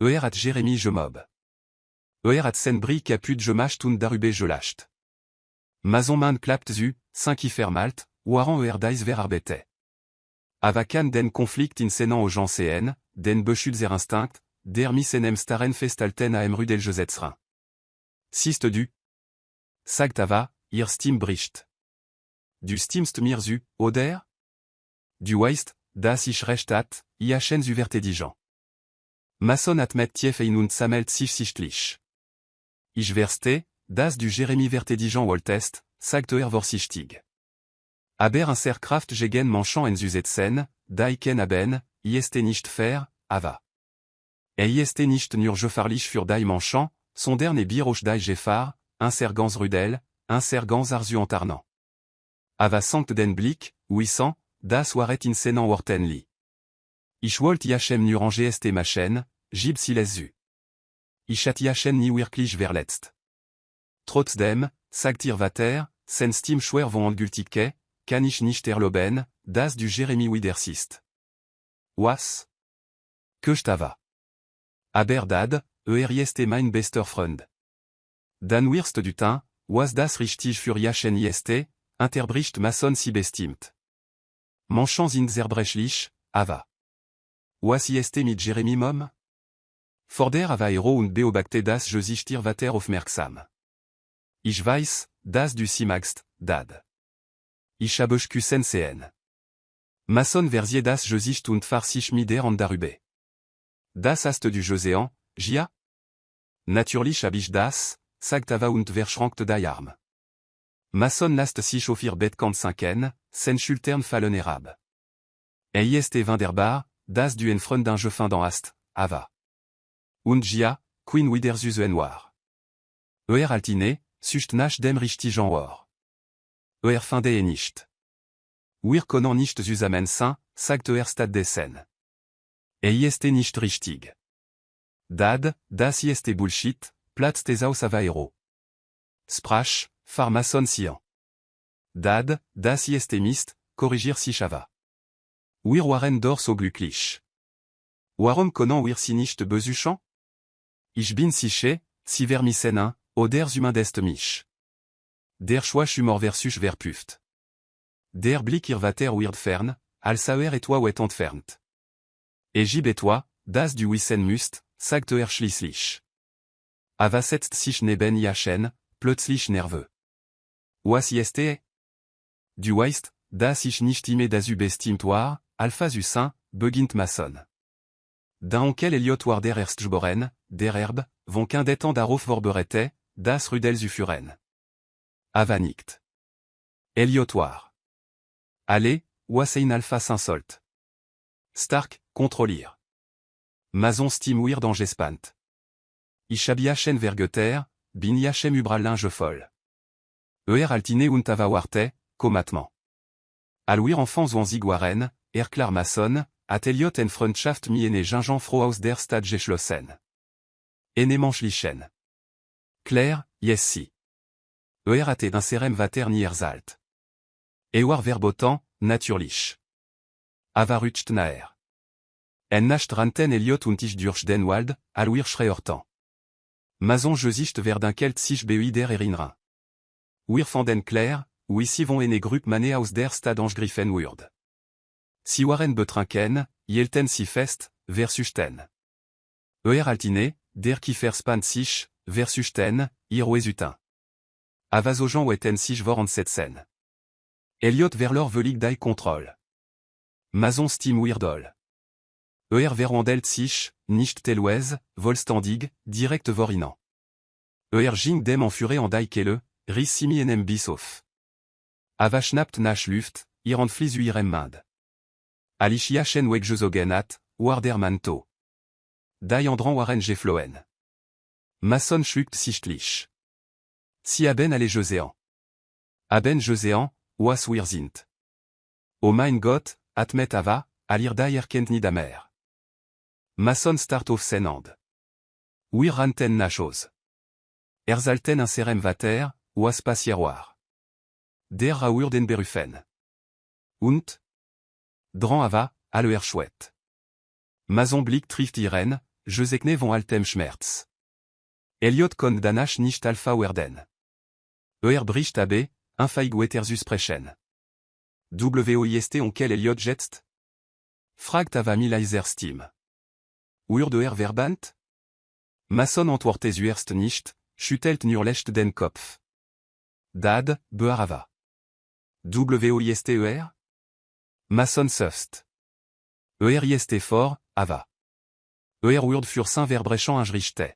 Hat Jérémy je mob. Hat sen brie caput je macht und darüber je lacht. Mason man klappt zu, 5 fermalt, waran dies ver arbete. Ava kan den Konflikt in senan au gens cn, den beschützer instinct, der misenem staren festalten am rudel Gesetzrein. Sist du? Sagt ava, ihr stim bricht. Du stimst mir zu, oder? Du weißt, dass ich recht hat, iachen zu vertedigen. Mason atmet tief ein und sammelt sich sichtlich. Ich verste, dass du Jérémy vertedigen wolltest, sagt vorsichtig. Aber un Kraft gegen manchant en zusetzen, da iken haben, ieste nicht fair, ava. Ieste nicht nur gefahrlich für die manchant, sondern biroch die Gefahr, ganz rudel, ganz arzu antarnant. Ava sankt den Blick, wissant, das waret in senan wortenli. Ich wollt jachem nur en geste machen, gib siles zu. Ich hat jachem nie wirklich verletzt. Trotzdem, sagt ihr Vater, sen stim schwer von Gültige, kann ich nicht erlauben, dass du Jérémy widersist. Was? Köstava. Aber dad, jeste mein bester Freund. Dan wirst du tin, was das richtig für jachen jeste, interbricht Mason si bestimmt. Manchant in zerbrechlich, ava. Was jeste mit Jérémy mom? Forder ava hero und beobacte das je sich dir Vater aufmerksam. Ich weiß, dass du sie magst, dad. Ich habe küssen sehen. Mason versie das Gesicht und far sich mider an darüber. Das hast du Josean, Gia? Natürlich hab ich das, sagt ava und verschrankt die Arm. Mason lasst sich auf ihr Bett sinken, sen Schultern fallen herab. Ist wunderbar, dass du en Freund d'un je finden hast, ava. Und Gia, Queen wider zu noir. Altine, sucht nach dem richtigen Ohr. Finde nicht. Wir können nicht zusammen sagt stattdessen. Ist nicht richtig. Dad, das ist Bullshit, platzt es aus avaero. Sprach, far Mason sian. Dad, das ist Mist, corrigir sich ava. Wir waren doch so glücklich. Warum können wir sie nicht besuchen? Ich bin sicher, si vermissen, oder zumindest mich. Der Schwachhumor versus verpuft. Der Blick ihr Vater wird fern, als sauer et toi wet entfernt. Gib et toi, das du wissen müsst, sagt schließlich. Ava setzt sich neben jachen, plötzlich nerveux. Was ist? Du weißt, dass ich nicht immer das bestimmt war, alpha zu sein, beginnt Mason. D'un onkel Eliot war der Erstgeboren, der Erb, von kindetan darauf vorbereitet, das Rudel zu führen. Ava nickt. Eliot war. Allez, was ein alpha Saint-Solt. Stark, contrôlir. Mason Steam Weird en Gespant. Ich habe Yachen Vergeter, bin Yachem Ubralinge foll. Altine und Ava Warte, comatement. Alwir enfants Zwanzig Waren, Klar Mason, Ateliot en Freundschaft miene Gingen Froh aus der Stadt geschlossen. Manschlichen. Claire, yes si. At d'un serem vater nierzalt. War verbotan, natürlich. Avarucht naer. En nacht ranten Eliot und ich durch den Wald, alwir schreortan. Mason Gesicht verdinkelt sich beuider erinran. Wir van den Claire, ou ici vont ene grup mane aus der Stadt Angegriffen Wurd. Si waren betrinken, yelten si fest, versuchten. Altine, der Kieferspan sich, versuchten, Utin. Avazojan weten sich voran cette scène. Eliot verlor velig dai contrôle. Mason Steam Weirdol. Verwandelt sich, nicht telwez, volstandig, direkt vorinan. Ging dem enfuré en dai kelle, ris simi enem bisof. Ava schnappt nach Luft, flies uirem mind. Alicia chen wegjezogenat, warder manto. Dai andran waren gefloen. Mason schluckt sichtlich. Si aben alle Joséan. Aben Joséan, was wir sind. O mein Gott, atmet ava, alir dai erkent nidamer. Mason start of senand. Wir ranten nachos. Erzalten inserem vater, was passieroir. Der raur den berufen. Und? Dran ava, alle chouette. Mason blick trifft iren, Josekne von altem Schmerz. Eliot kon danach nicht alpha werden. Bricht abe, infeig wetersus prechen. Woist onkel Eliot jetst? Fragt ava mileiser Steam. Verbant? Mason antwortes uerst nicht, schüttelt nurlecht den Kopf. Dad, bearava. Woist Mason sufst. Yeste fort, ava. Wurd für saint verbrechen angerichte.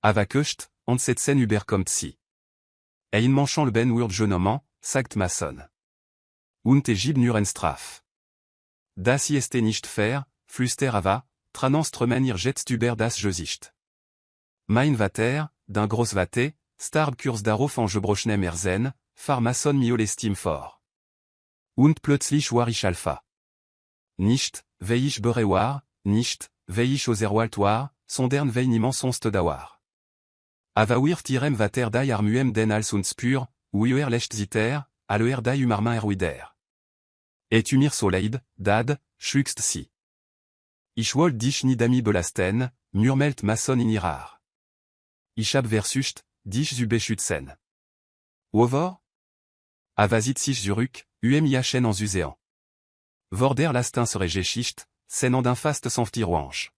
Ava köcht, und setzen überkommt si. Ein manchant le ben wurd genommant, sagt Mason. Und gib nur straf. Das yeste nicht fair, flüster ava, trananströmen ihr jetzt über das Gesicht. Mein Vater, d'un gros vate, starb kurs darauf en gebrochnem erzen, far Mason miolestim fort. Und plötzlich war ich alpha. Nicht, weil ich berewar, nicht, weil ich oserwalt war, sondern weil niemand sonst dawar. Ava wir tirem vater dai armuem den als und spur, uer lecht ziter, aller dai umarmin erwider. Et mir soleid, dad, schluckst si. Ich wollt dich nidami belasten, murmelt Mason in irar. Ich hab versucht, dich zu beschützen. Wovor? Avasit sich zurück, yachen en uséan. Vorder lastin serait geschicht, senand d'un fast sanftirouange.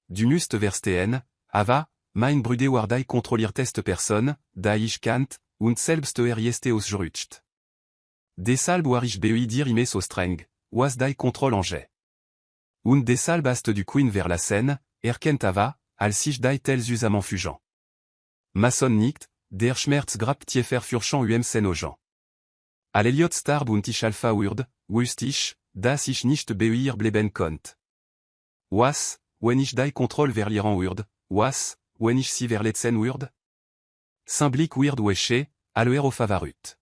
Du must versteen, ava, mein brude wardai contrôlir test personne, da ich kant, und selbst jeste ausgerutscht. Deshalb war ich beuidir ime so streng, was dai contrôle ange. Und deshalb ast du Queen vers la Seine, erkent ava, als sich dai tels usamment fugent. Mason nickt, der Schmerz grabt tiefer furchant sen aux Al Eliot starb und ich alpha wurd, wust ich, das ich nicht beuir bleben konnt. Was, wenn ich dai contrôle vers l'Iran wurd, was, wenn ich si vers letzen wurd? Symblik wurd weche, aller auf avarut.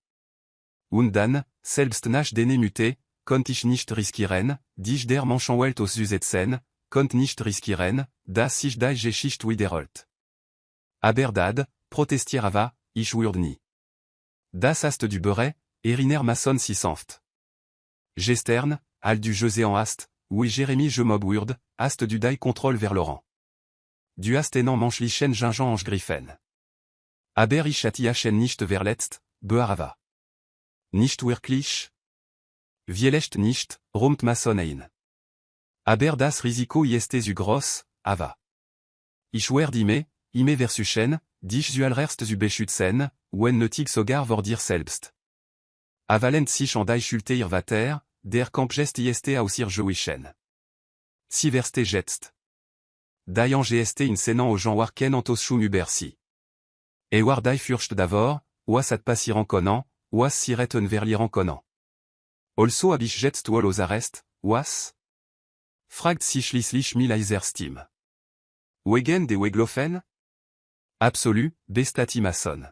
Und dann, selbst nach dene mute, konnt ich nicht riskieren, dich der manchant welt aus Süsetzen, konnt nicht riskieren, dass ich dai Geschicht wiederholt. Aber dad, protestier ava, ich wurd nie. Das hast du beurre, eriner Mason si sanft. Gestern, al du Joséan hast, oui Jérémy je mob wurd, hast du dai contrôle vers Laurent. Du hast enan manchlichen Gingen angegriffen. Aber ich atiachen nicht verletzt, bearava. Nicht wirklich? Vielecht nicht, rumt Mason ein. Aber das Risiko yeste zu groß, ava. Ich werd ime versuchen, dich zu allererst zu beschützen, wenn nötig sogar vor dir selbst. Avalent sich an dai schulte ihr vater, der Kampfgest yeste aus ihr jouischen. Si verste jetzt. Dai angeste in senant aux gens warken antos schum ubersi. Et war dai furcht davor, was at passiran conan, was siret un verliran conan. Also habe ich jetzt wohl aus Arrest, was? Fragt sich schließlich Mileiser Steam. Wegen de Weglofen? Absolu, bestati Mason.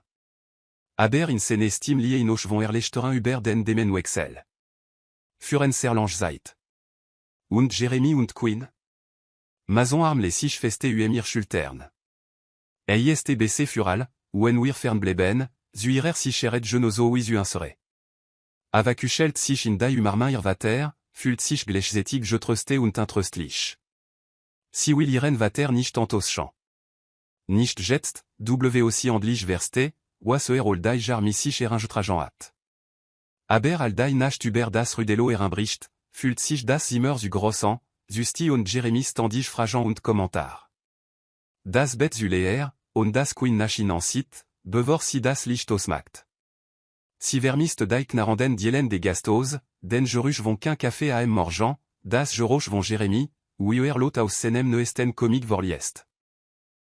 Aber in sene Steam lié in von Erlechterin über den Demen Wexel. Führen Serlange Zeit. Und Jeremy und Queen? Mason arm les sich feste umir schultern. EISTBC fural, wen wir fernbleben, zuirer sicheret genozo wisu insere. Avakuschelt sich in dai umarmin irvater, fült sich glechzetig je tröste und intröstlich. Si will iren vater nicht tantos champ. Nicht jetzt, aussi andlich verste, was erol dai jarmi sich trajan hat. Aber al dai nacht über das Rudelo bricht, fült sich das Zimmer zu grossen, Justi und Jeremy standig fragen und Kommentar. Das Bet zu leer, und das Queen nach sit, bevor si das Licht ausmacht. Si vermiste daik naranden dielen des gastos, den geruch von qu'un café à morgen, das geroch von Jeremy, ou lot aus senem neuesten comic vorliest.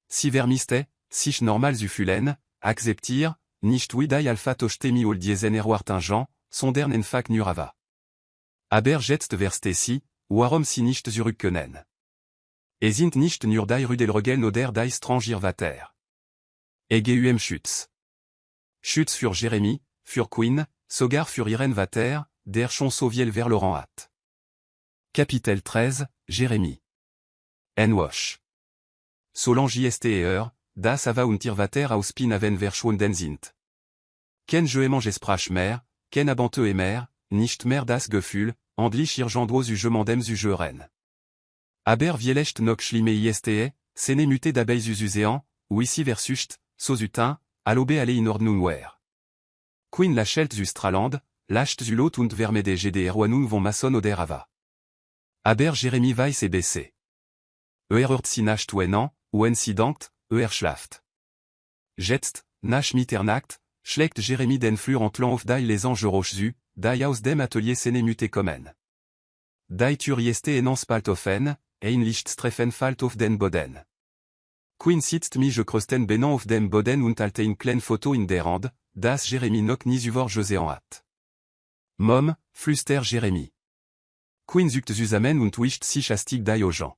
Si vermiste, sich normal zu fühlen, acceptir, nicht wie dai alpha tochtemi ol diesen erwartingen, sondern en fac nurava. Aber jetzt verste si, warum si nicht zurückkönnen. Sind nicht nur dai Rudelregen oder dai Strangir vater. Egeum Schütz. Schütz für Jeremy, für Queen, sogar für ihren vater, der schon so viel vers Laurent hat. Capitel 13, Jeremy. Wash. Solange ist das ava und ihr vater aus Pin aven verschwunden sind. Ken je emange sprach mer, ken abante emer, nicht mehr das Gefühl, andlich irgendwo zu je mandem zu jeuren. Aber vielecht noch schlimme sene muté d'abeilles uséan, ou ici versucht, sozutin, alobe alle in ordnung wer. Queen lachelt zu Straland, lacht zu lot und vermede gd erwanung von mason oder ava. Aber Jeremy weiss et bc. Hört si nacht wenan, incident, schlaft. Jetzt, nach Mitternacht, schlägt Jeremy den Flur entlang auf dai les anges roch zu, dai aus dem Atelier sene muté kommen. Dai tur en spaltofen, ein Lichtstreffen falt auf den Boden. Queen sitzt mich krösten benan auf dem Boden und alte in klein Foto in der Hand, das Jeremy noch nie zuvor gesehen hat. Mom, flüster Jeremy. Queen zuckt zusammen und wischt sich astig dai aux gens.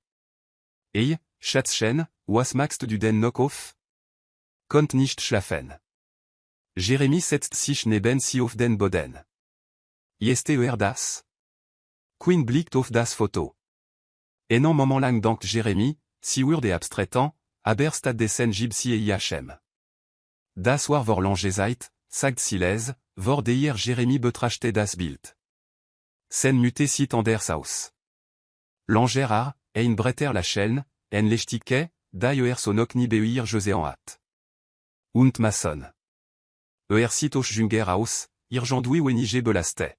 Schatzchen, was machst du denn noch auf? Konnt nicht schlafen. Jeremy setzt sich neben sie auf den Boden. Das? Queen blickt auf das Foto. En moment lang dankt Jeremy, si de abstraitant, aber stad desen gibsi ihm. Das war vor lange Zeit, sagt Siles, vor de hier Jeremy betrachte das Bild. Sen muté sit an der Haus. Langer ein bretter la chaîne, en lechtike, da sonok ni beuir josean hat. Und mason. Sit och junger aus, irgendui wenige belaste.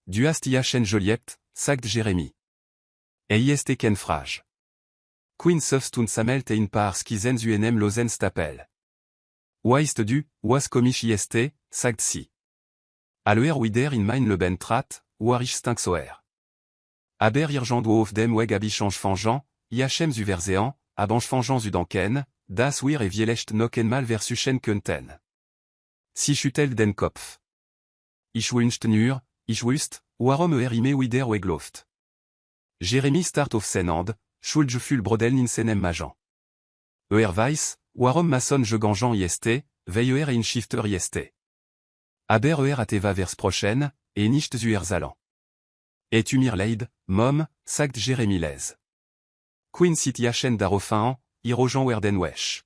Du hast iachen Joliette, sagt Jeremy. Ist ken frage. Queen sufst und samelt in par skizen unem losen stapel. Waist du, was komisch sagt si. Aller wider in mein leben trat, warich stinksoer. Aber irgendwo of dem weg abichange fangeant, iachem zu verzean, abange fangeant zu danken, das wir et vielecht noken mal versuchen könnten. Si chutel den Kopf. Ich wünscht nur, ich wüsst, warum ime wider wegloft. Jeremy start auf Senand, schuld ful brodel in senem majan. Weiss, warum mason je gangeant veille in shifter Aber ateva vers prochaine, et nicht zu zalan. Et umir leid, mom, sagt Jeremy les. Queen sit yachen darofan, irojan werden wesh.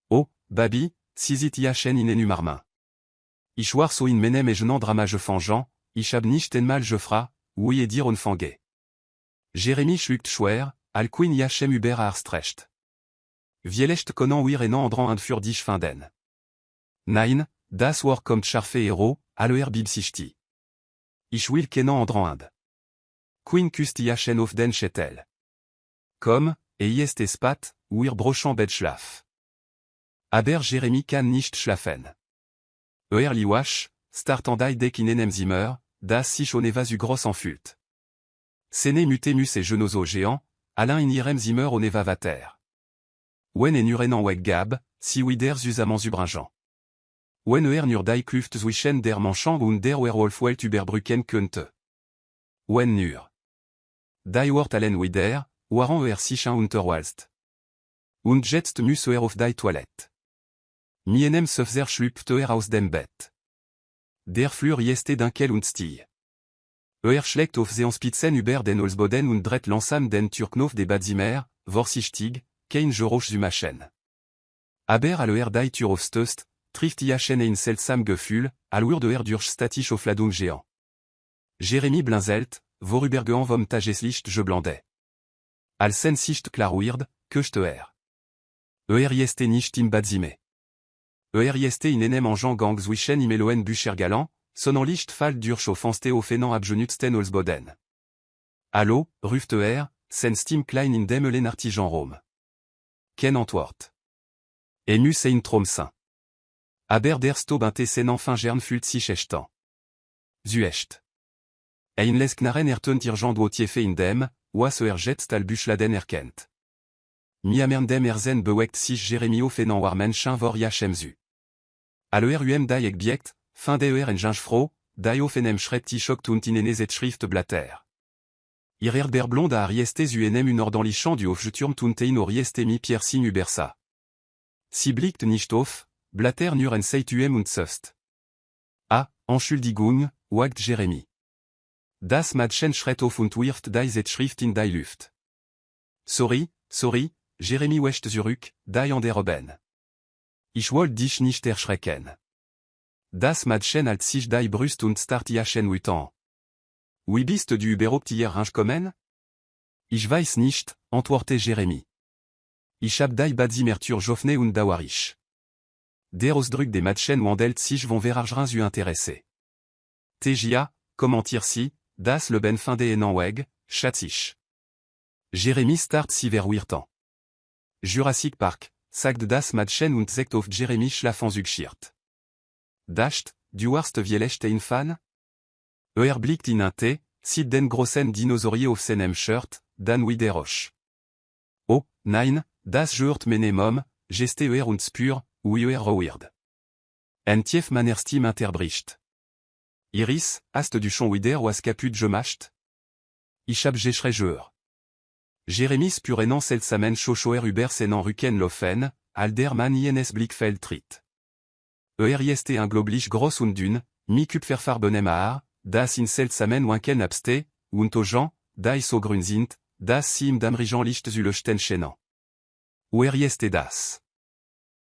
Oh, baby, sisit yachen in enu marmin. Ich war so in menem et jenant drama je fangeant, ich hab nicht en mal je fra, oui et dir on fange. Jeremy schluckt schwer, al Queen yachem über arstrecht. Vielecht konan wir enan andran and fur dich finden. Nein, das war kommt scharfe hero, aller bibsichti. Ich will kenan andran and. Queen kust yachem auf den chetel. Comme, est spat, wir brochant bed schlaf. Aber Jeremy kann nicht schlafen. Liwash, startandai dek in enem Zimmer, das sich oneva zu gross enfult. Sene mutemus et genozo géant, Alain in irem Zimmer oneva vater. Wen en urenan weg gab, si wider zu amants ubringent. Wenn nur die Kluft zwischen der Menschung und der Werwolf-Welt überbrücken könnte. Wenn nur die Wort allen wieder, waren sich unterwalzt. Und jetzt muss auf die Toilette. Mienem Sefzer schlüpfte aus dem Bett. Der Flur jeste dunkel und still. Schlägt auf Seanspitzen über den Holzboden und dreht langsam den Türknopf des Badzimmer, vorsichtig, kein Geräusch zu machen. Aber aller die Tür aufstößt, trifft Iachen ein seltsam Gefühl, allure de durch statisch auf Ladung géant. Jérémy blinzelt, vorübergehend vom Tageslicht je blande. Als Sicht klar wird, köchte jeste nicht im Badzimmer. Jeste in enem engen gang zwischen im Eloen Bücher galant, sondern Licht fällt durch offenste offenant abgenützten Holzboden. Hallo, ruft sen Stim klein in dem Elen Artijan Rom. Ken Antwort. Emus ein Tromsin. Aber der Stob sen enfin gern fühlt sich echtan. Zuecht. Ein les knaren ertönt irgent dootiefe in dem, was jetzt al Büchladen erkennt. Miamern dem zen bewegt sich Jérémy offenant war Menschen vor Jachemzu. Aller die Ekbiekt, fin der en Gingefro, die offenem schreibtischok und in enes et Schriftblätter. Ihrer der blonde arieste zu enem unordentlichen du Hofgeturmt und ein orieste mi Piercing übersa. Sie blickt nicht auf, Blatter nur en seituem und söst. Ah, Entschuldigung, wagt Jérémy. Das Mädchen schreit auf und wirft die et Schrift in die Luft. Sorry, Jérémy wecht zurück, die an der Oben. Ich wollte dich nicht erschrecken. Das Mädchen halt sich die Brust und start Iachen wutan. Wie bist du überhaupt hier rangekommen? Ich weiß nicht, antworte Jérémy. Ich hab die Badzimmertür Joffne und Dawarisch. Der Ausdruck des Mädchen wandelt sich von verargrin zu intéressé. Tejia, commentir-si, das Leben fin de enan weg, chatzich. Jérémy start si verwirrtant. Jurassic Park, sagt das Mädchen und zegt auf Jérémy schlafen. Dacht, du warst vielleicht ein Fan? Blickt in te, sieht den großen Dinosaurier auf seinem Shirt, dann wieder Roche. Oh, nein, das gehört meinem geste und spür, wie weird. En tief meiner Stim interbricht. Iris, hast du schon wieder was kaputt gemacht? Ich hab geschreit. Jérémy spürenant seltsamen Schochoer über seinen Rücken laufen, alder man ienes Blickfeld tritt. Jeste ein globlich groß und dünn, mi kupferfarbenem Haar, das in seltsamen Wanken abste, und Ogen, die so grün sind, das sie im damrigen Licht zu leuchten scheinen. Jeste das.